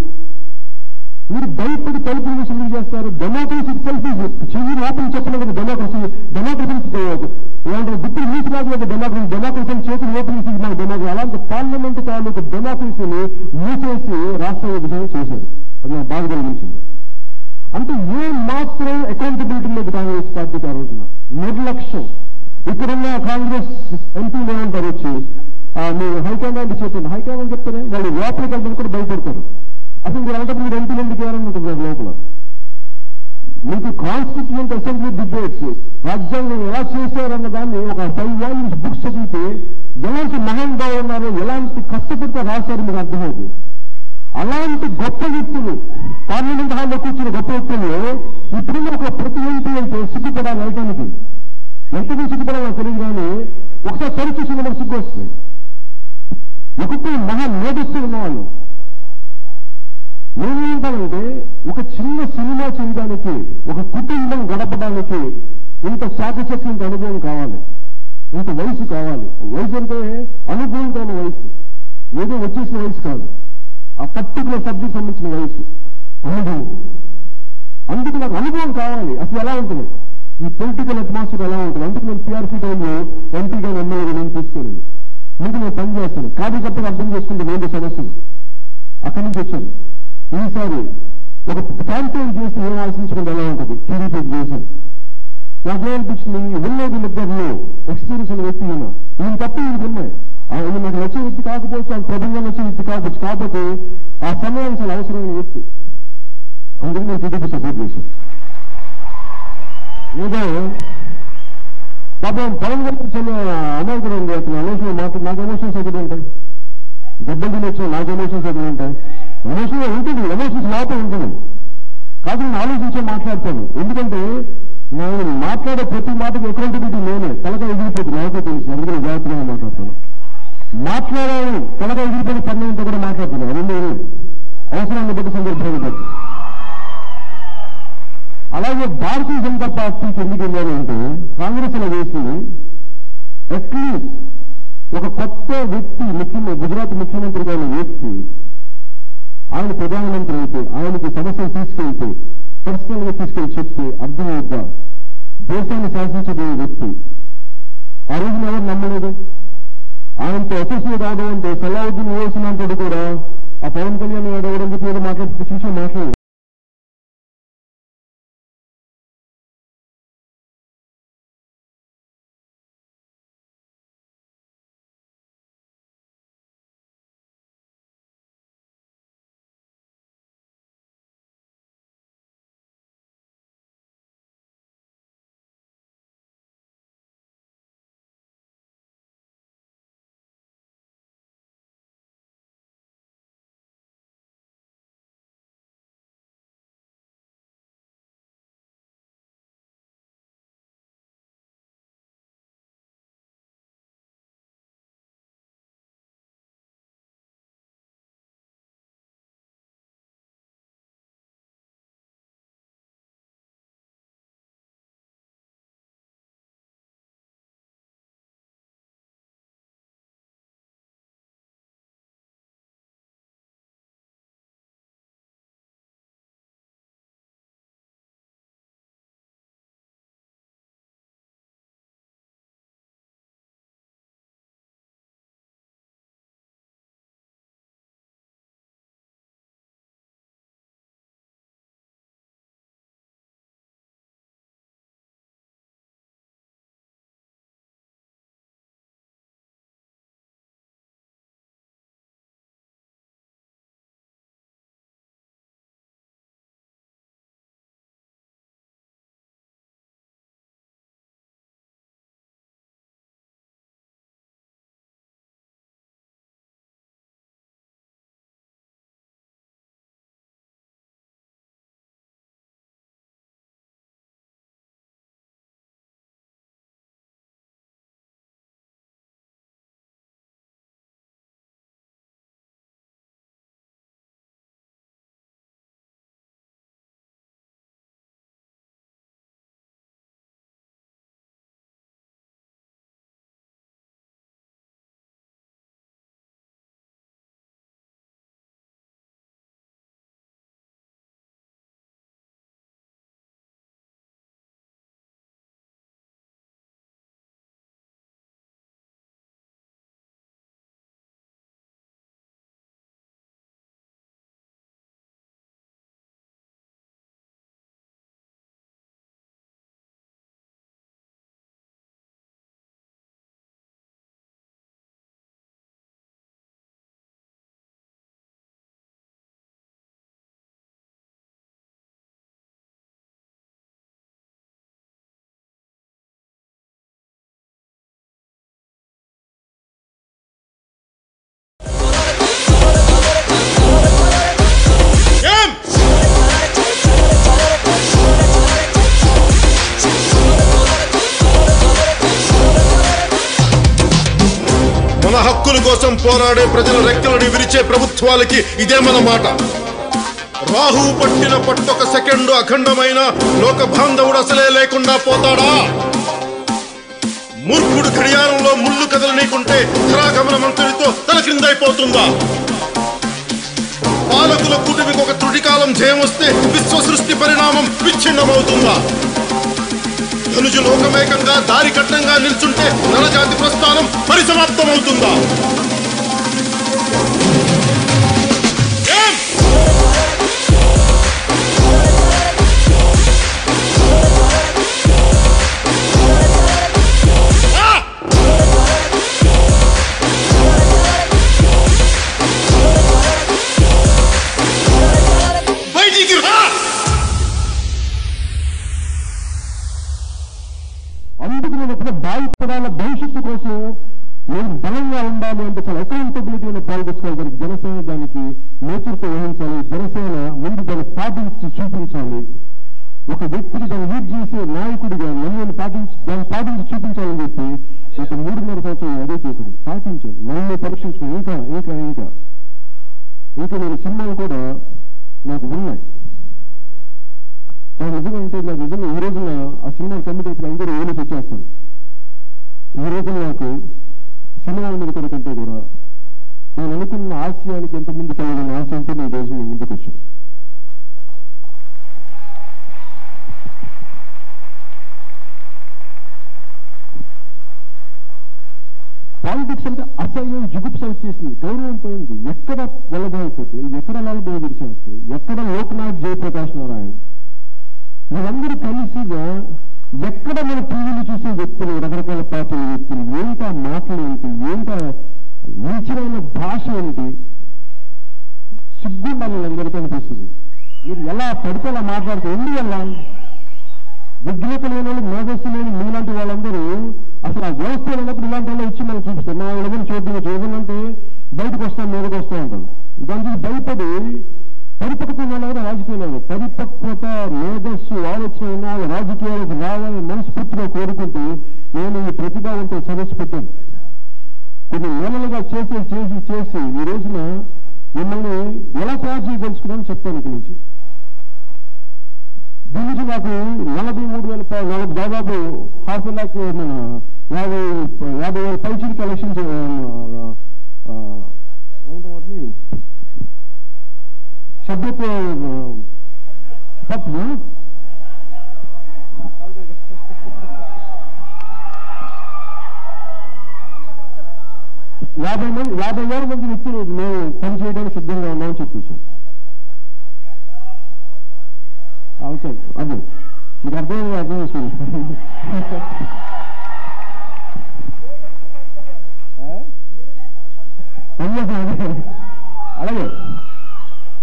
మీరు భయపడి తలుపులు మూసి ఎందుకు చేస్తారు? డెమోక్రసీ సెల్ఫీ చెయ్యి ఓపెన్ చెప్పలేదు కదా. డెమోక్రసీ ఇలాంటి బుద్ధులు మూసిలాగలేదు. డెమోక్రసీ చేతులు ఓపెన్ చేసి నాకు డెమోక్రసీ, అలాంటి పార్లమెంట్ తాలూకు డెమోక్రసీని మూసేసి రాష్ట్ర విభజన చేశారు. అది నాకు బాధ కలిగించింది. అంటే ఏ మాత్రం అకౌంటబిలిటీ లేదు కాంగ్రెస్ పార్టీకి ఆ రోజున. నిర్లక్ష్యం. ఇక్కడున్న కాంగ్రెస్ ఎంపీలు ఏమంటారు వచ్చి మీరు హైకమాండ్ చెప్పండి, హైకమాండ్ చెప్తారే వాళ్ళు లోపలికి వెళ్తారు కూడా భయపడతారు. అసలు మీరు అలాంటప్పుడు మీరు ఎంపీలు ఎందుకు వేయాలనుకుంటున్నారు? లోపల మీకు కాన్స్టిట్యూయెంట్ అసెంబ్లీ డిబేట్స్ రాజ్యాంగం ఎలా చేశారన్న దాన్ని ఒక 5 వాల్యూమ్స్ బుక్స్ చదివితే ఎలాంటి మహానుభావులు ఉన్నారో, ఎలాంటి కష్టపడితే రాశారు మీకు అర్థమవుతుంది. అలాంటి గొప్ప వ్యక్తులు పార్లమెంట్ హాల్లో కూర్చున్న గొప్ప వ్యక్తులు ఇప్పుడున్న ఒక ప్రతి ఎంపీ అంటే సిగ్గుపడాలి. వెళ్ళటానికి ఎంతగా సిగ్గుపడాలో తెలియదు, కానీ ఒకసారి తరచు సినిమా సిగ్గు వస్తుంది. ఒక్కొక్క మహా మేధస్సు ఉన్నవాళ్ళు ఏమంటారంటే ఒక చిన్న సినిమా చేయడానికి, ఒక కుటుంబం గడపడానికి ఇంత చాకచక్యం, ఇంత అనుభవం కావాలి, ఇంత వయసు కావాలి. వయసు అంటే అనుభవంతో వయసు, ఏదో వచ్చేసిన వయసు కాదు, ఆ పర్టికులర్ సబ్జెక్ట్ సంబంధించిన వయసు, అనుభవం. అందుకు నాకు అనుభవం కావాలి. అసలు ఎలా ఉంటుంది ఈ పొలిటికల్ అట్మాస్ఫియర్, ఎలా ఉంటుంది. అందుకు నేను టీఆర్పీ టైంలో ఎంపీగా ఎమ్మెల్యేగా నేను తీసుకోలేదు. ముందు నేను పని చేస్తాను, కార్యకర్తలు అర్థం చేసుకుంటే నేను సమస్యలు అక్కడి నుంచి వచ్చాను. ఈసారి ఒక క్యాంపెయిన్ చేసి ఏం ఆశించుకుంటే ఎలా ఉంటుంది టీడీపీకి చేశాను. నాకేమనిపించింది, వీళ్ళిద్దరిలో ఎక్స్పీరియన్స్ ఉన్న వ్యక్తి ఈయన తప్ప ఈయనకి ఉన్నాయి. ఆయన నాకు వచ్చే వ్యక్తి కాకపోవచ్చు, ఆయన ప్రభుత్వం వచ్చే వ్యక్తి కాకపోవచ్చు, కాకపోతే ఆ సమయానికి చాలా అవసరమైన వ్యక్తి. అందుకే నేను టీడీపీ సపోర్ట్ చేశాను. ఏదో పాపం పవన్ కళ్యాణ్ చిన్న అమాయకుడు ఉంది, అతను ఎమోషన్ మాట్లాడు. నాకు ఎమోషన్స్ ఎక్కడ ఉంటాయి? దెబ్బలు తిని వచ్చిన నాకు ఎమోషన్స్ ఎక్కడ ఉంటాయి? ఎమోషన్ ఉంటుంది, ఎమోషన్స్ లోపల ఉంటుంది. కాదు నేను ఆలోచించే మాట్లాడతాను. ఎందుకంటే నేను మాట్లాడే ప్రతి మాటకి అకౌంటబిలిటీ నేనే. తలగా ఎగిరిపోతుంది, నాకు తెలుసు, అందుకని జాగ్రత్తగా మాట్లాడతాను. మాట్లాడాను తలగా ఎగిరిపోయిన పన్నంతో కూడా మాట్లాడుతున్నాను. రెండు అవసరాన్ని బట్టి సందర్భాన్ని బట్టి. అలాగే భారతీయ జనతా పార్టీకి ఎందుకు వెళ్ళాను అంటే, కాంగ్రెస్ లో వేసింది అట్లీస్ట్ ఒక కొత్త వ్యక్తి గుజరాత్ ముఖ్యమంత్రిగా ఉన్న వ్యక్తి ఆయన ప్రధానమంత్రి అయితే ఆయనకి సమస్యలు తీసుకెళ్తే పర్సనల్ గా తీసుకెళ్లి చెప్తే అర్థమవుద్దా? దేశాన్ని శాసించబోయే వ్యక్తి. ఆ రోజున ఎవరు నమ్మలేదు. ఆయనతో అసోసియేట్ అవడం అంటే సలావుద్దీన్ ఓవైసీ కూడా ఆ పవన్ కళ్యాణ్ ఎవడం చెప్పి ఏదో మాట్లాడుతూ చూసి మాట్లాడు. మన హక్కుల కోసం పోరాడే ప్రజల రెక్కలను విరిచే ప్రభుత్వాలకి ఇదే మన మాట. రాహు పట్టిన పట్టొక సెకండు అఖండమైన లోక బాంధవుడు అసలే లేకుండా పోతాడా? మూర్ఖుడు గడియారంలో ముళ్ళు కదలనీకుంటే ధరాగమన మంత్రితో తల క్రిందైపోతుందా? పాలకుల కూటమికి ఒక త్రుటికాలం జయం వస్తే విశ్వ సృష్టి పరిణామం విచ్ఛిన్నమవుతుందా? ధనుజు లోకమేకంగా దారి కట్టంగా నిల్చుంటే నరజాతి ప్రస్థానం పరిసమాప్తమవుతుందా? అందుకు నేను ఎప్పుడు బాధ్యపడాల భవిష్యత్తు కోసం నేను బలంగా ఉండాలి అంటే చాలా అకౌంటబిలిటీ ఉన్న పాలిటిక్స్ దానికి జనసేన దానికి నేతృత్వం వహించాలి. జనసేన ముందు దాన్ని పాటించి చూపించాలి. ఒక వ్యక్తికి దాన్ని లీడ్ చేసే నాయకుడిగా నన్ను దాన్ని పాటించి చూపించాలని చెప్పి గత 3.5 సంవత్సరాలు అదే చేశాను. పాటించాను, నన్ను పరీక్షించుకుని ఇంకా ఇంకా ఇంకా ఇంకా నేను సినిమాలు కూడా నాకు ఉన్నాయి. నిజంగా అంటే నాకు నిజంగా ఈ రోజున ఆ సినిమా కమిటీ అయితే అందరూ ఏలేసి వచ్చేస్తాను. ఈ రోజున నాకు సినిమా ఉన్నది కంటే కూడా నేను అనుకున్న ఆశయానికి ఎంత ముందుకు వెళ్ళాలని ఆశయంతో నేను రోజు ముందుకు వచ్చాను. పాలిటిక్స్ అంటే అసహ్యం జుగుప్స వచ్చేసింది, గౌరవం పోయింది. ఎక్కడ వల్లభాయ్ పటేల్, ఎక్కడ లాల్ బహదూర్ శాస్త్రి, ఎక్కడ లోక్నాథ్ జయప్రకాష్ నారాయణ, వీళ్ళందరూ కలిసిగా ఎక్కడ మన టీవీలు చూసే వ్యక్తులు, రకరకాల పార్టీల వ్యక్తులు, ఏంటా మాటలు ఏంటి, ఏంటా నీచమైన భాష ఏంటి, సిగ్గుండాలి అందరికీ అనిపిస్తుంది. మీరు ఎలా పడితే అలా మాట్లాడితే ఎందువల్ల విజ్ఞత లేని వాళ్ళు, మేధస్సు లేని మీలాంటి వాళ్ళందరూ అసలు ఆ వ్యవస్థ లేనప్పుడు ఇలాంటి వాళ్ళు వచ్చి మనం చూపిస్తాం. మా ఎవరిని చూడాలంటే బయటకు వస్తాం, మీదకి వస్తూ ఉంటాం. దానికి భయపడి పరిపక్వత వాళ్ళు రాజకీయాలు, పరిపక్వత, మేధస్సు, ఆలోచన ఉన్న వాళ్ళు రాజకీయాలకు రావాలని మనస్ఫూర్తిగా కోరుకుంటూ నేను ఈ ప్రతిభావంతో సదస్సు పెట్టాను. కొన్ని నెలలుగా చేసి ఈ రోజున మిమ్మల్ని ఎలా తయారు చేయదలుచుకున్నాను చెప్తాను. ఇక్కడి నుంచి దీని నుంచి నాకు 43,000 దాదాపు $500,000 50,000 పైచీలు కలెక్షన్ వాటిని సభ్యత్వ పత్రం 50,000 మంది వ్యక్తులు మేము పనిచేయడానికి సిద్ధంగా ఉన్నామని చెప్పేశారు. అవుతాను అదే మీకు అర్థం చేసుకోండి. అలాగే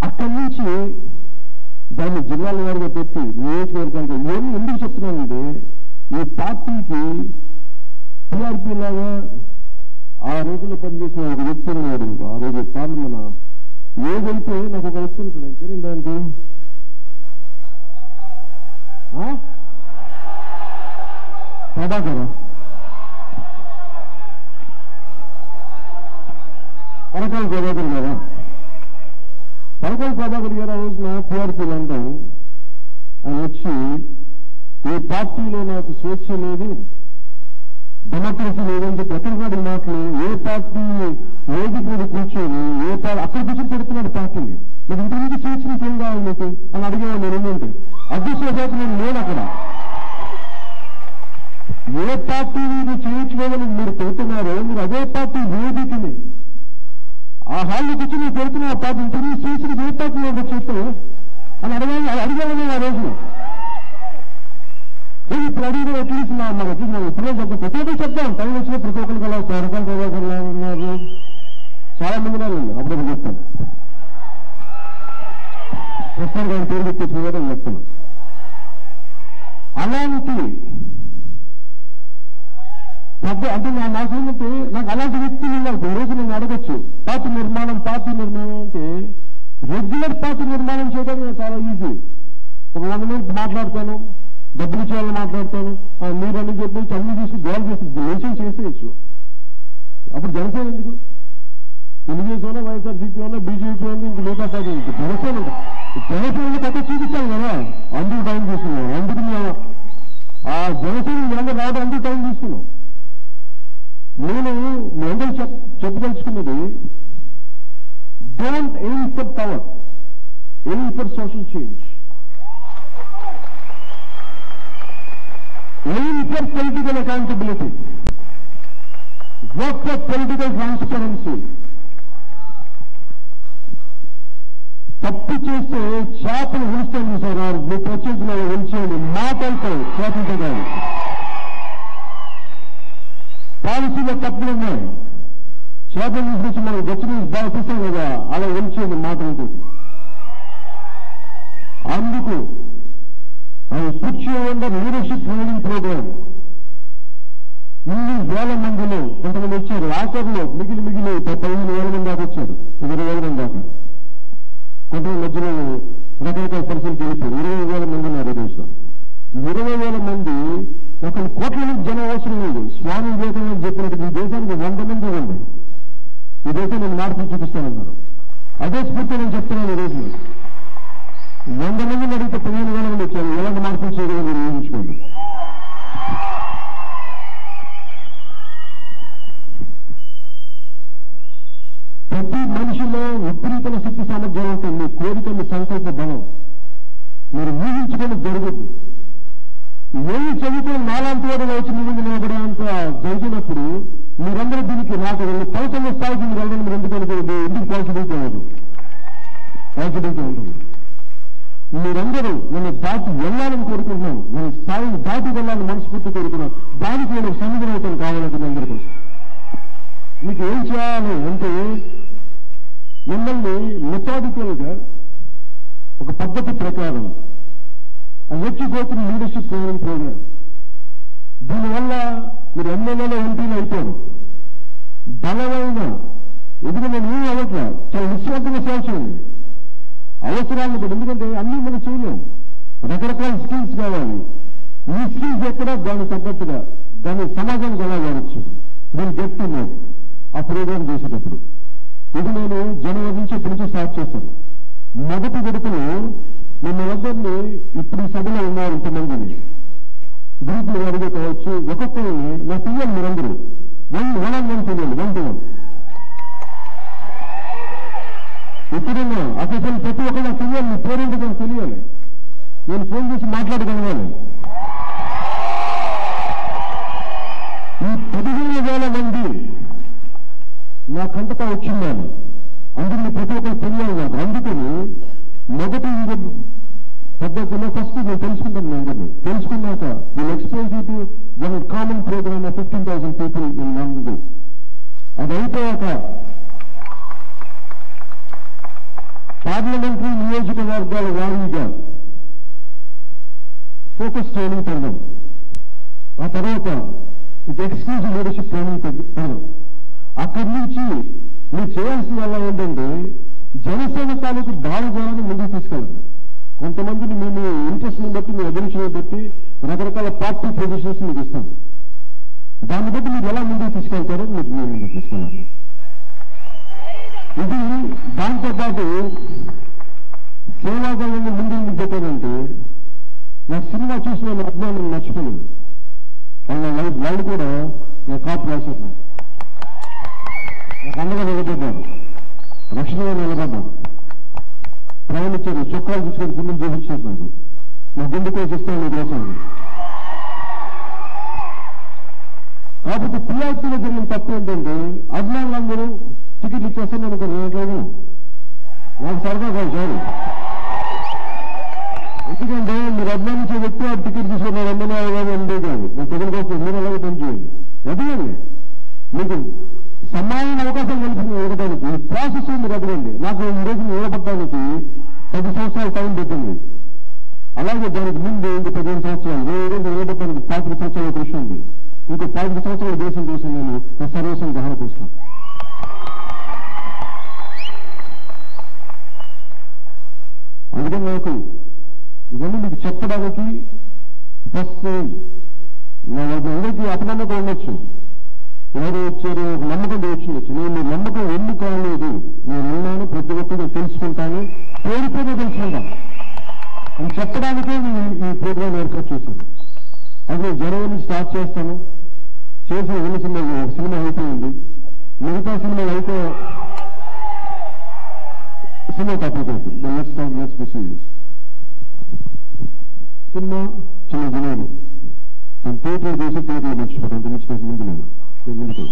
అక్కడి నుంచి దాన్ని జిల్లాల వారిగా పెట్టి నియోజకవర్గానికి నేను ఎందుకు చెప్తున్నానంటే ఈ పార్టీకి టీఆర్పీ లాగా ఆ రోజుల్లో పనిచేసిన ఒక వ్యక్తి ఉన్నాడు. ఆ రోజు పార్లమెంట్ ఏదైతే నాకు ఒక వ్యక్తి ఉంటాడు, ఆయన పేరు దానికి ప్రభాకర్, పరకాల ప్రభాకర్ గారా, పరకాల ప్రభాకర్ గారు ఆ రోజున టీఆర్పీలు అంటాం. ఆయన వచ్చి ఈ పార్టీలో నాకు స్వేచ్ఛ లేదు, డెమోక్రసీ లేదని చెప్పి ఎక్కడికాడి మాటలు ఏ పార్టీ వేదిక మీద కూర్చొని ఏ పార్టీ అక్కడ కూర్చొని పెడుతున్నాడు పార్టీని. మీకు ఇంటి నుంచి స్వేచ్ఛ ఏం కావాలి మీకు అని అడిగేవాళ్ళు నేను. ఏంటంటే అదృష్టశాతం నేను లేను అక్కడ. ఏ పార్టీ మీరు చేయించుకోవాలని మీరు పెడుతున్నారో మీరు అదే పార్టీ వేదికని ఆ హాల్లో కూర్చొని మీరు పెడుతున్న ఆ పార్టీ ఇంటి నుంచి స్వేచ్ఛని ఏ పార్టీ చేస్తే అని అడిగేవాళ్ళు ఆ రోజున. ఇప్పుడు అడిగిన అట్లీస్ట్ మాకు పిల్లలు చెప్తాం, ప్రతి ఒక్కరు చెప్తాం, టైం వచ్చిన ప్రతి ఒక్కరు కల రకాల ప్రభాకర్లా ఉన్నారు, చాలా మంది ఉన్నారు. అప్పుడప్పుడు చెప్తాను, ప్రస్తుతం గారి పేరు తెచ్చుకోవడం చెప్తున్నాను. అలాంటి పెద్ద అంటే నాకు ఏంటంటే నాకు అలాంటి వ్యక్తులు ఉన్నారు. ఈ రోజు నేను అడగచ్చు పార్టీ నిర్మాణం అంటే రెగ్యులర్ పార్టీ నిర్మాణం చేయడం చాలా ఈజీ. ఒక 100 మంది మాట్లాడతాను, డబ్బులు చేయాలని మాట్లాడతాను, మీరు అన్ని చెప్పి అన్ని తీసుకు గోల్ చేసి మెన్షన్ చేసేయచ్చు. అప్పుడు జనసేన ఎందుకు? తెలుగుదేశంలో వైఎస్ఆర్సీపీ ఉన్నా, బీజేపీ ఉంది, ఇంక మిగతా పార్టీ జనసేన కథ చూపించాలి కదా. అందుకు టైం తీసుకున్నాం. అందుకు మేము ఆ జనసేన మీరందరూ రావడం అందుకు టైం తీసుకున్నాం. నేను మీ అందరూ చెప్పదలుచుకున్నది, don't aim for power, aim for social change. Aim for political accountability. Work for political transparency. తప్పు చేస్తే చేపలు ఉలుస్తాను సార్, మీకు వచ్చేసిన ఉంచేయండి, మాటలతో చేపలతో కాదు. పాలసీలో తప్పులు ఉన్నాయి, చేపలు తీసుకొచ్చి మనం గచ్చుని బాధిస్తాం కదా, అలా ఉంచేయండి మాటలతో. అందుకు put you under leadership training program. 3,000 మందిలో కొంతమంది వచ్చారు. ఆఖరులో మిగిలి 15,000 మంది దాకా వచ్చారు, 20,000 మంది దాకా. కొంతమంది మధ్యలో రకరకాల పరిస్థితులు తెలిపారు. 20,000 మంది ఉన్నారు ఈ రోజున. అవసరం లేదు. స్వామి వివేకానంద చెప్పినట్టు ఈ దేశానికి 100 మంది ఇవ్వండి, ఈ దేశం నేను మార్పు చూపిస్తానన్నారు. అదే స్ఫూర్తి నేను చెప్తున్నాను. ఈ రోజు 100 మందిని అడిగితే 15,000 మంది వచ్చారు. ఎలాంటి మార్పులు చేయగలరు మీరు ఊహించుకోండి. ప్రతి మనిషిలో విపరీతమైన శక్తి సామర్థ్యం ఉంటుంది. మీ కోరిక, మీ సంకల్ప బలం మీరు ఊహించుకొని జరుగుద్ది. ఏమి చదివితే నాలాంటి వాడు వచ్చి మీ ముందు నిలబడేంత జరిగినప్పుడు మీరందరూ దీనికి నాకు 11వ స్థాయికి మీరు వెళ్ళడం మీరు ఎందుకు అనుకోవద్దు. ఎందుకు పాజిటివిటీ అవ్వదు, పాజిటివిటీ ఉంటుంది. మీరందరూ నన్ను దాటి వెళ్ళాలని కోరుకుంటున్నాను, నేను స్థాయిని దాటి వెళ్ళాలని మనస్ఫూర్తి కోరుకున్నాను. దానికి నేను సన్నిధిని అవుతాను కావాలంటే మీ అందరి కోసం. మీకు ఏం చేయాలి అంటే మిమ్మల్ని మెథాడికల్ గా ఒక పద్ధతి ప్రకారం లెక్కిపోతున్న లీడర్షిప్ ట్రైనింగ్ ప్రోగ్రామ్. దీనివల్ల మీరు ఎమ్మెల్యేలో ఎంపీలు అయిపోరు. బలమైన ఎదుగు నేను ఏం అవ్వట్లా, చాలా నిశ్శబ్దంగా సేవ చేయండి అవసరాలను బట్టి. ఎందుకంటే అన్నీ మనం చేయలేము, రకరకాల స్కిల్స్ కావాలి. ఈ స్కిల్స్ ఎక్కడ దానికి తగ్గట్టుగా దాన్ని సమాజానికి ఎలా వాడచ్చు నేను చెప్తున్నాను ఆ ప్రోగ్రాం చేసేటప్పుడు. ఇది నేను జనవరి నుంచి ఇప్పటి నుంచి స్టార్ట్ చేస్తాను. మొదటి విడతలో మిమ్మల్ని ఇప్పుడు ఈ సభలో ఉన్నారు ఇంతమందిని గ్రూపులు వారిగా కావచ్చు, ఒక్కొక్కరిని నా తెలియాలి. మీరందరూ 1-on-1 తెలియాలి, 1-to-1. ఎప్పుడన్నా అసలు ప్రతి ఒక్కరు నాకు తెలియాలి. మీ పేరెంట్ నాకు తెలియాలి. నేను ఫోన్ చేసి మాట్లాడగలగాలి. ఈ 15,000 మంది నాకంతటా వచ్చిందని అందుకని ప్రతి ఒక్కరు తెలియాలి నాకు. అందుకని మొదటి పద్ధతిలో ఫస్ట్ నేను తెలుసుకుంటాను. మీ అందరినీ తెలుసుకున్నాక will expose you to one common programme of 15,000 people in one day. అది అయిపోయాక పార్లమెంటరీ నియోజకవర్గాల వారీగా ఫోకస్ ట్రైనింగ్ పెడదాం. ఆ తర్వాత ఇది ఎక్స్క్లూజివ్ లీడర్షిప్ ట్రైనింగ్ పెడదాం. అక్కడి నుంచి మీరు చేయాల్సిన వల్ల ఏంటంటే జనసేన తాలూకు భావజాలాన్ని ముందుకు తీసుకెళ్ళండి. కొంతమందిని మేము ఇంట్రెస్ట్ని బట్టి, మీ అభిరుచిని బట్టి రకరకాల పార్టీ పొజిషన్స్ మీకు ఇస్తాం. దాన్ని బట్టి మీరు ఎలా ముందుకు తీసుకెళ్తారో మీరు ముందుకు తీసుకెళ్ళండి. ఇది దాంతోపాటు సేవాదళాన్ని ముందు ఎందుకు పెట్టారంటే నాకు సినిమా చూసిన అభిమానం మర్చిపోలేదు. వాళ్ళు కూడా నేను కాపు రాశారు. నాకు అండగా నిలబడ్డాను, రక్షణగా నిలబడ్డాను. ప్రయాణించారు, చొక్కాలు తీసుకొని పిల్లలు చూపించేసాను. నా గుండె కోసం ఇస్తాను రాశాను. కాకపోతే పిల్లాయితీలో జరిగిన తప్పు ఏంటంటే అభిమానులందరూ టికెట్లు ఇచ్చేస్తాను అనుకోండి. నేను నాకు సరదా కాదు సార్. ఎందుకంటే మీరు అభిమానించే వ్యక్తి ఆ టికెట్ తీసుకున్నారు ఎమ్మెల్యే కానీ ఎండే కాదు. మీ ప్రజల కోసం మీరు అలాగే పనిచేయండి. ఎదగండి, మీకు సమానమైన అవకాశం కల్పించింది ఇవ్వడానికి. ఈ ప్రాసెస్ మీరు ఎదగండి. నాకు ఈ రోజు నిలబడటానికి 10 సంవత్సరాలు టైం పెట్టింది. అలాగే దానికి ముందు ఇంకో 15 సంవత్సరాలు, ఈ రోజు నిలబడటానికి 25 సంవత్సరాల కృషి ఉంది. ఇంకో 25 సంవత్సరాల దేశం కోసం నేను సర్వస్వం గ్రహణ చేస్తాను. అందుకని నాకు ఇవన్నీ మీకు చెప్పడానికి ఫస్ట్ అందరికీ అపనమ్మకం ఉండొచ్చు. ఎవరు వచ్చారు నమ్మకంతో వచ్చిండొచ్చు. నేను మీ నమ్మకం ఎందుకు కాలేదు, నేను ఉన్నాను, ప్రతి ఒక్కరు తెలుసుకుంటాను, పేరుతోనే తెలుసుకుంటాను అని చెప్పడానికే ఈ ప్రోగ్రాం ఏర్పాటు చేశాను. అదే జనవరి స్టార్ట్ చేస్తాను. చేసిన ఉన్న సినిమా అయిపోయింది. మిగతా సినిమాలు అయితే సినిమా తప్పలేదు. సినిమా చిన్న దినాలు నేను థియేటర్ చేసి థియేటర్లో మర్చిపోతాను. అంత మించి నాకు ముందు లేదు. ముందుకు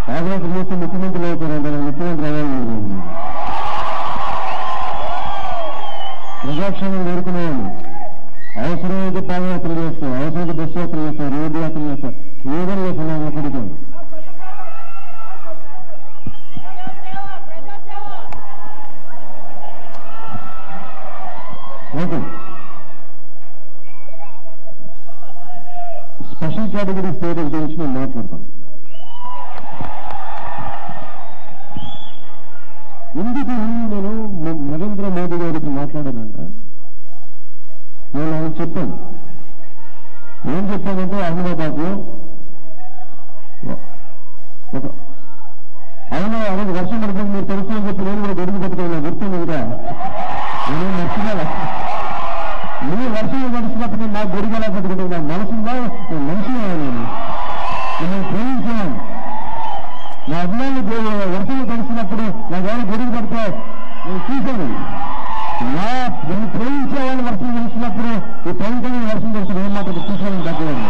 పాదయాత్ర చేస్తే ముఖ్యమంత్రులు అవుతారంటే ముఖ్యమంత్రి అవ్వాలని ప్రజాక్షేమం కోరుకునేవాళ్ళు. అవసరమైతే పాదయాత్ర చేస్తాం, అవసరమైతే బస్సు యాత్ర చేస్తాం, రోడ్డు యాత్ర చేస్తాం, ఏదైనా చేస్తున్నాను అక్కడికి. ఓకే, స్పెషల్ కేటగిరీ స్టేటస్ గురించి నేను మాట్లాడతాను. అహ్మదాబాద్ లో అవునా అలాగే వర్షం పడుతుంది మీరు తెలుసుకొని చెప్పి నేను కూడా గొడుగు పెట్టుకోవాలి గుర్తుంది కదా నేను నచ్చినా మీరు వర్షంలో పడుతున్నప్పుడు నాకు గొడుగు ఎలా పెట్టుకుంటున్నా మనసుందా నేను మనిషిగా నేను ప్రేమించాను నా అభిమానులు వర్షంలో పడుతున్నప్పుడు నాకు ఎవరు గొడుగు పడతావు నేను చూశాను నన్ను ప్రేమించే వాళ్ళు వర్షం తెలిసినప్పుడు ఈ పవిత్రమైన వర్షం తెలిసిన ఏం మాత్రం చూసుకోవడం తగ్గలేదు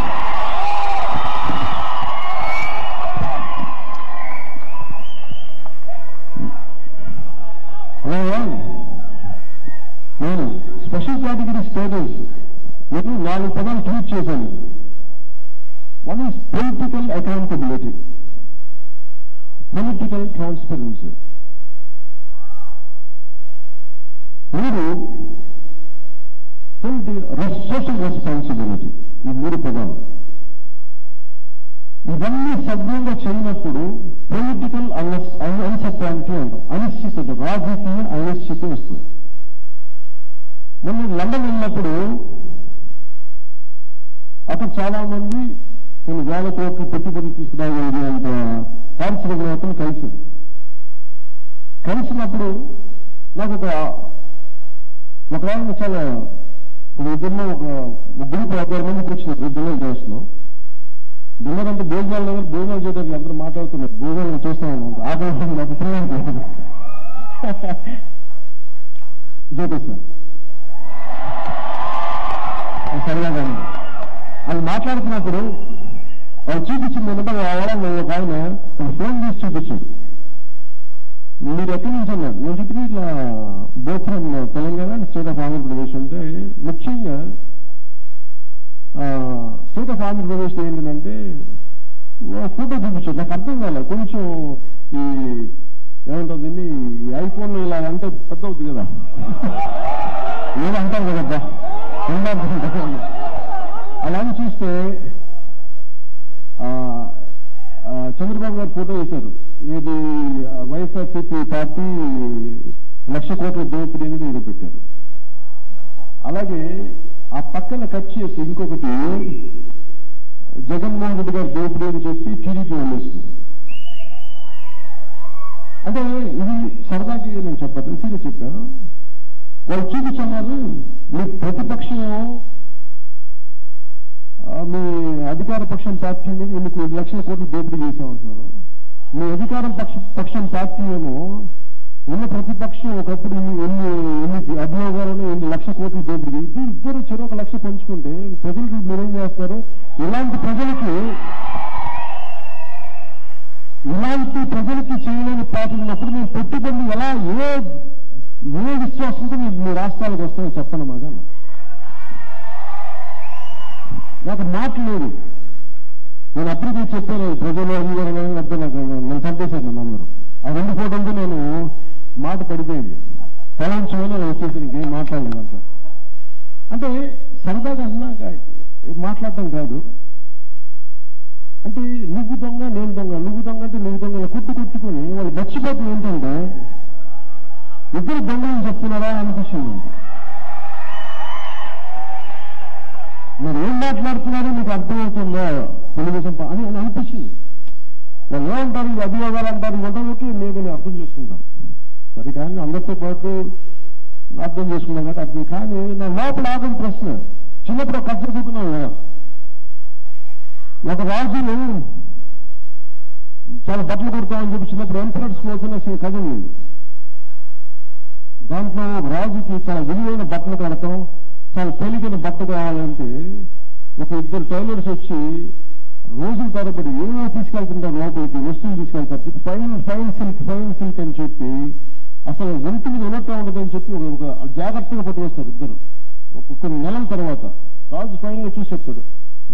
నేను స్పెషల్ కేటగిరీ స్టేటస్ నేను 4 పదాలు ట్వీట్ చేశాను. One is political accountability, political transparency. మీరు సోషల్ రెస్పాన్సిబిలిటీ, ఈ 3 పదాలు ఇవన్నీ సవ్యంగా చేయనప్పుడు పొలిటికల్ అన్సర్టానిటీ అంటాం, అనిశ్చితత, రాజకీయ అనిశ్చిత వస్తుంది. మొన్న లండన్ వెళ్ళినప్పుడు అక్కడ చాలా మంది కొన్ని వేల కోట్లు పెట్టుబడులు తీసుకురాగలిగినంత పారిశ్రామికవేత్తలు కలిసినప్పుడు నాకు ఒక ఆయన చాలా ఇప్పుడు ఇద్దరు ఒక గ్రూప్ 6 మంది కూర్చున్నారు, డిన్నర్ చేస్తున్నాం. డిన్నర్ అంటే భోజనాలు చేయడానికి అందరూ మాట్లాడుతున్నారు, భోజనాలు చేస్తా ఉన్నాం, ఆకలి నాకు తినడానికి జ్యోతిష్ సరిగా కానీ అది మాట్లాడుతున్నప్పుడు వాళ్ళు చూపించింది ఏంటంటే ఒక ఆయన ఫోన్ తీసి చూపించాడు. మీరు ఎక్కడి నుంచి ఉన్నారు? నేను చెప్పి ఇట్లా both from Telangana and state of Andhra Pradesh అంటే ముఖ్యంగా స్టేట్ ఆఫ్ ఆంధ్రప్రదేశ్ ఏంటంటే ఫోటో చూపించాడు. నాకు అర్థం కాలేదు, కొంచెం ఈ ఏమంటుంది ఈ ఐఫోన్ ఇలా అంటే పెద్ద అవుతుంది కదా, ఏదో అంటారు కదబ్బా అలా అని చూస్తే చంద్రబాబు గారు ఫోటో వేశారు. ఏది వైఎస్ఆర్సీపీ పార్టీ 1,00,000 కోట్ల దోపిడీ అనేది ఏదో పెట్టారు. అలాగే ఆ పక్కన కట్ చేసి ఇంకొకటి జగన్మోహన్ రెడ్డి గారు దోపిడీ అని చెప్పి టీడీపీ వదిలేస్తుంది. అంటే ఇది సరదాకి నేను చెప్పాను, సీరియస్ చెప్పాను. వాళ్ళు చూపించున్నారు, మీ ప్రతిపక్షం మీ అధికార పక్షం పార్టీ మీద ఎన్ని లక్షల కోట్లు దోపిడీ చేశామంటున్నారు. మీ అధికార పక్షం పార్టీ ఏమో ఉన్న ప్రతిపక్షం ఒకప్పుడు ఎన్ని అభియోగాలను 1,00,000 కోట్లు దోపిడీ. ఇద్దరు చెరొక 1,00,000 పంచుకుంటే ప్రజలకు మీరేం చేస్తారు? ఇలాంటి ప్రజలకి చేయలేని పార్టీ ఉన్నప్పుడు మేము పెట్టుబడులు ఎలా ఏ విశ్వాసంతో మీ రాష్ట్రాలకు వస్తాయో చెప్పండి. మాగా నాకు మాట్లాడు, నేను అప్పటికే చెప్పాను ప్రజలు అధికారంగా అర్థం నాకు నేను చంపేశాను నన్ను అందరూ. ఆ 2 ఫోటోలతో నేను మాట పడిపోయింది, తలంచమని వచ్చేసి ఇంకేం మాట్లాడలేదు అంత. అంటే సరదాగా అన్నా మాట్లాడటం కాదు. అంటే నువ్వు దొంగ నేను దొంగ, నువ్వు దొంగ అంటే నువ్వు దొంగ కొట్టుకొని వాళ్ళు మర్చిపోతుంది ఏంటంటే ఇద్దరు దొంగలు చెప్తున్నారా అనిపిస్తుంది. మీరు ఏం మాట్లాడుతున్నారో మీకు అర్థమవుతుందో తెలుగుదేశం అని అనిపించింది. వాళ్ళు ఏమంటారు, ఇది అభియోగాలు అంటారు, మొదటి నేను అర్థం చేసుకుంటాను. సరే కానీ అందరితో పాటు అర్థం చేసుకున్నాం కాబట్టి అర్థం. కానీ నా లోపల ఆగని ప్రశ్న, చిన్నప్పుడు కథ చదువుకున్నాను కదా, ఒక రాజులు చాలా బట్టలు కుడతామని చెప్పి చిన్నప్పుడు ఎంపరర్స్ క్లోత్ అనే కథ ఉంది. దాంట్లో రాజుకి చాలా విలువైన బట్టలు కడతాం, చాలా తేలికైన బట్ట కావాలంటే ఒక 2 టైలర్స్ వచ్చి రోజుల తరబడి ఏమో తీసుకెళ్తుంటారు, లోపలికి వస్తువులు తీసుకెళ్తారు. ఫైన్ సిల్క్ అని చెప్పి అసలు ఒంటి మీద ఉన్నట్టు ఉండదని చెప్పి ఒక జాగ్రత్తగా పట్టుకొస్తారు ఇద్దరు. కొన్ని నెలల తర్వాత రాజు ఫైనల్గా చూసి చెప్తాడు,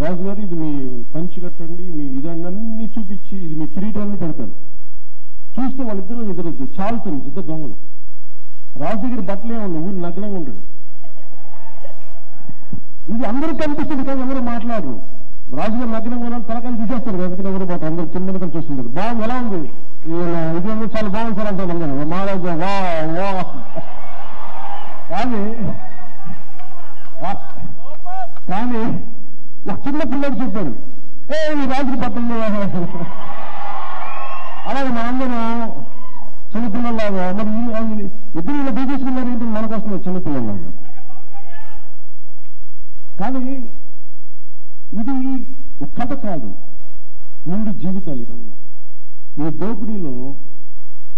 రాజుగారు ఇది మీ పంచి కట్టండి, మీ ఇదాన్ని అన్ని చూపించి ఇది మీ కిరీటాన్ని పెడతారు. చూస్తే వాళ్ళిద్దరు చాల్సన్స్, ఇద్దరు దొంగలు. రాజు దగ్గర బట్టలే ఉండవు, ఊరు నగ్నంగా ఉంటాడు. ఇది అందరూ కనిపిస్తుంది కానీ ఎవరు మాట్లాడరు. రాజుగారు నగ్నంగా ఉన్న తలకాయలు తీసేస్తారు కదా, ఎవరు మాట అందరూ కింద చూస్తుంటారు. బాగుంది, ఎలా ఉంది, ఇది చాలా బాగుంది సార్ అంటారు అందరూ, మహారాజా వా వా. కానీ ఒక చిన్న పిల్లడు చెప్పాడు, ఈ రాత్రి పట్టంలో అలాగే మా అందరూ చిన్నపిల్లలాగా మరి ఇద్దరు ఇలా బీజేసుకున్నారు ఏంటి మనకు వస్తుంది చిన్నపిల్లలాగా. కానీ ఇది ఒక కథ కాదు, ముందు జీవితాలు ఇవన్నీ. ఈ దోపిడీలో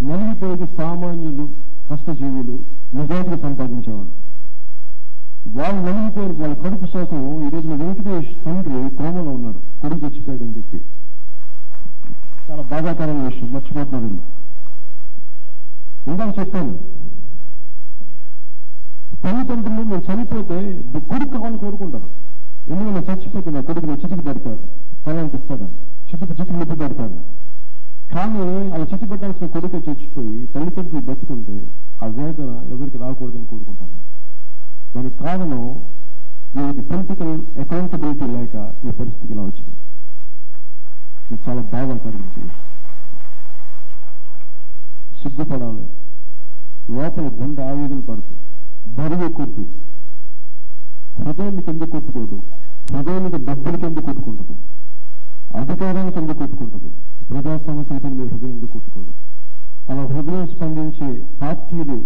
నలిగిపోయేది సామాన్యులు, కష్టజీవులు, నిజాయితీగా సంపాదించేవాళ్ళు. వాళ్ళు నలిగిపోయిన వాళ్ళ కడుపు సోకం ఈ రోజున వెంకటేష్ తండ్రి కోమలో ఉన్నాడు, కొడుకు చచ్చిపోయాడని చెప్పి. చాలా బాధాకరమైన విషయం, మర్చిపోతున్నారండి. ఇందాక చెప్పాను, తల్లిదండ్రులు నేను చనిపోతే కొడుకు కావాలని కోరుకుంటారు. ఎందుకంటే నేను చచ్చిపోతే నా కొడుకు నేను చితికి పెడతాడు, తలాంటి ఇస్తాడని, చితికి నిప్పి పెడతాడు. కానీ అలా చితి పెట్టాల్సిన కొడుకు చచ్చిపోయి తల్లిదండ్రులు బతుకుంటే ఆ వేదన ఎవరికి రాకూడదని కోరుకుంటాను. దానికి కారణం వీళ్ళకి పొలిటికల్ అకౌంటబిలిటీ లేక ఈ పరిస్థితికి ఇలా వచ్చింది. ఇది చాలా బాధాకరమైన విషయం. సిగ్గుపడాలి, లోపల గుండె ఆవేదన పడుతుంది, బరువు కొద్ది. హృదయానికి ఎందుకు కొట్టుకోదు, హృదయానికి డబ్బులకి ఎందుకు కొట్టుకుంటుంది, అధికారానికి ఎందుకు కొట్టుకుంటుంది, ప్రజా సమస్యలకి మీ హృదయం ఎందుకు కొట్టుకోదు. అలా హృదయం స్పందించే పార్టీలు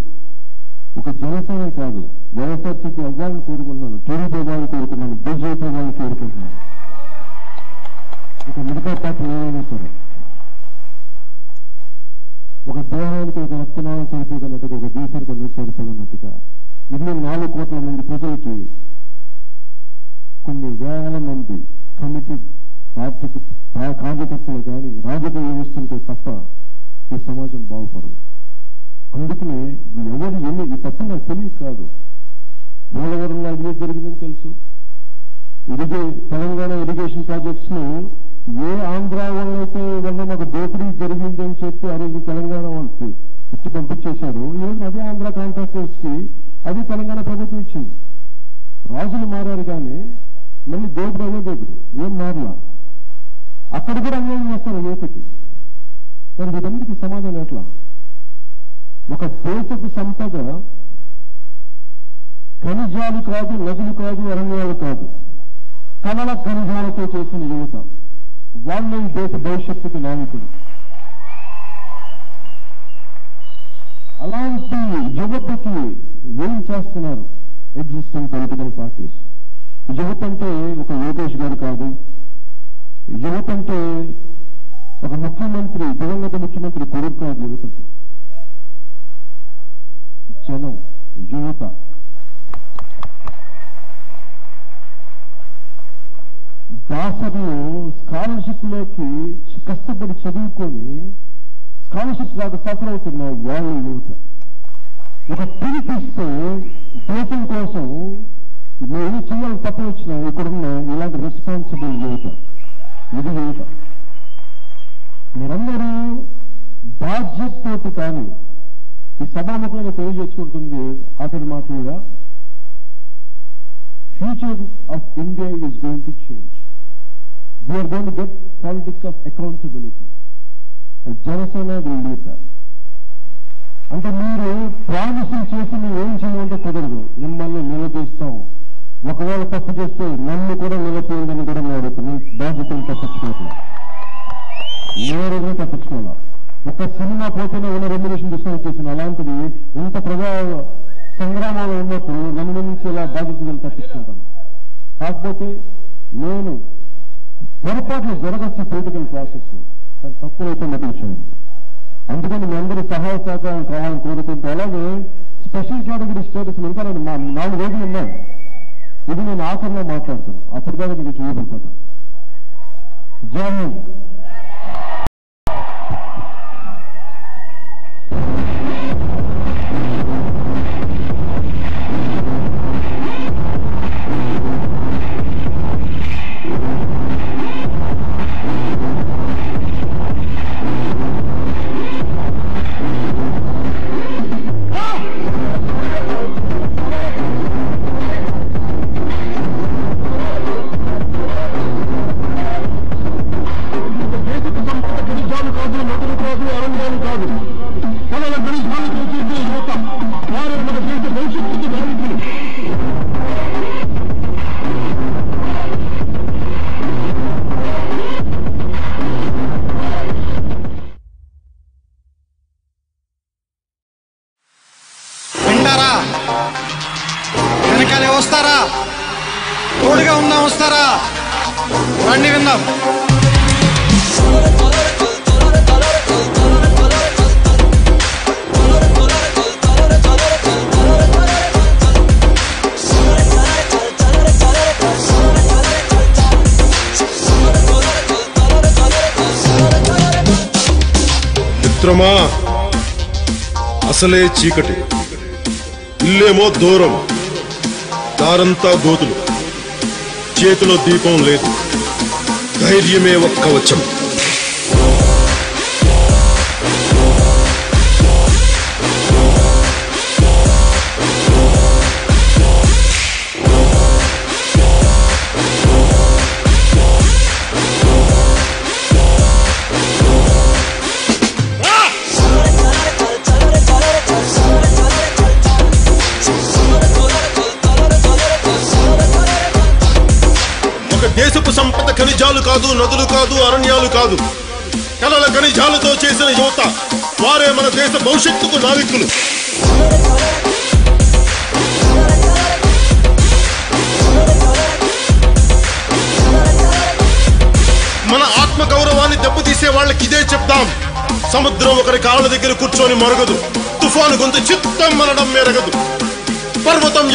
ఒక జనసేన కాదు, వైఎస్ఆర్సీపీ అవ్వాలని కోరుకుంటున్నాను, టీడీపీ అవ్వాలని కోరుకుంటున్నాను, బీజేపీ అవ్వాలని కోరుకుంటున్నాను. ఇక మిగతా పార్టీలు ఏమైనా సరే ఒక దేహానికి ఒక రక్తనాళం సరిపోతున్నట్టుగా, ఒక దేశానికి ఒక సరిపోతున్నట్టుగా ఇన్ని 4 కోట్ల మంది ప్రజలకి కొన్ని వేల మంది కమిటీ పార్టీకి కార్యకర్తలు కానీ రాజకీయ వ్యవస్థంటే తప్ప ఈ సమాజం బాగుపడదు. అందుకనే ఎవరు ఈ తప్పు నాకు తెలియదు కాదు. పోలవరంలో అభివృద్ధి జరిగిందని తెలుసు. తెలంగాణ ఇరిగేషన్ ప్రాజెక్ట్స్ ను ఏ ఆంధ్ర వాళ్ళైతే వల్ల మాకు దోపిడీ జరిగింది అని చెప్పి ఆ రోజు తెలంగాణ వాళ్ళకి ఇచ్చి పంపించేశారు. ఈరోజు అదే ఆంధ్ర కాంట్రాక్టర్స్ కి అది తెలంగాణ ప్రభుత్వం ఇచ్చింది. రాజులు మారారు కానీ మళ్ళీ దోపిడీ అదే దోపిడీ, ఏం మారలా. అక్కడ కూడా అన్యాయం చేస్తారు యువతకి. మరి వీటన్నిటికీ సమాధానం ఎట్లా? ఒక దేశపు సంపద ఖనిజాలు కాదు, నదులు కాదు, అరణ్యాలు కాదు, కమల ఖనిజాలతో చేసిన యువత. వాళ్ళే ఈ దేశ భవిష్యత్తుకి నాయకులు. అలాంటి యువతకి ఏం చేస్తున్నారు ఎగ్జిస్టింగ్ పొలిటికల్ పార్టీస్? యువత అంటే ఒక లోకేష్ గారు కాదు, యువత అంటే ఒక ముఖ్యమంత్రి, దివంగత ముఖ్యమంత్రి కొడుకు కాదు. యువత అంటే జనం, యువత. దాసరిలో స్కాలర్షిప్లోకి కష్టపడి చదువుకొని స్కాలర్షిప్ లాగా సఫర్ అవుతున్న వాళ్ళు యువత. ఒక పిలిపిస్తే దేశం కోసం నేను చేయాలని తప్ప వచ్చిన ఇక్కడున్న ఇలాంటి రెస్పాన్సిబుల్ యువత, ఇది యువత. మీరందరూ బాధ్యతతోటి కానీ ఈ సభాముఖంగా తెలియజేసుకుంటుంది ఆఖరి మాటలుగా, future of India is going to change. We're going to get politics of accountability. Janasena will lead that. అంటే మీరు ప్రామిసులు చేసి మేము ఏం చేయాలంటే కుదరదు, మిమ్మల్ని నిలదీస్తాం. ఒకవేళ తప్పు చేస్తే నన్ను కూడా నిలదీయండి కూడా నేను అడుగుతున్నాను. బాధ్యతలు తప్పించుకోవట్లేదు, ఎవరైనా తప్పించుకోవాలా. ఒక సినిమా పోతేనే ఉన్న రెమ్యునేషన్ తీసుకొని వచ్చేసిన అలాంటిది ఇంత ప్రజా సంగ్రామాలు ఉన్నప్పుడు నన్ను నుంచి ఇలా బాధ్యతలు తప్పించుకుంటాను. కాకపోతే నేను పొరపాట్లు జరగచ్చు పొలిటికల్ ప్రాసెస్, కానీ తప్పులైతే నటించాను. అందుకని మీ అందరూ సహాయ సహకారం కావాలని కోరుకుంటూ, అలాగే స్పెషల్ కేటగిరీ స్టేటస్ ఇంకా నేను 4 రోజులు ఉన్నాను. ఇది నేను ఆఖరిలో మాట్లాడుతాను, అప్పటిదాకా మీకు చూపడతాను. జై హింద్. మిత్రమా, అసలే చీకటి, ఇల్లేమో దూరం, దారంతా గోతులు, చేతిలో దీపం లేదు, ధైర్యమే ఒక్క కవచం. దేశపు సంపద ఖనిజాలు కాదు, నదులు కాదు, అరణ్యాలు కాదు, కలల ఖనిజాలతో చేసిన యువత, వారే మన దేశ భవిష్యత్తుకు నావికులు. మన ఆత్మ గౌరవాన్ని దెబ్బతీసే వాళ్ళకి ఇదే చెప్తాం. సముద్రం ఒకరి కాళ్ళ దగ్గర కూర్చొని మరగదు, తుఫాను గొంతు చిత్తం మనడం మెరగదు, పర్వతం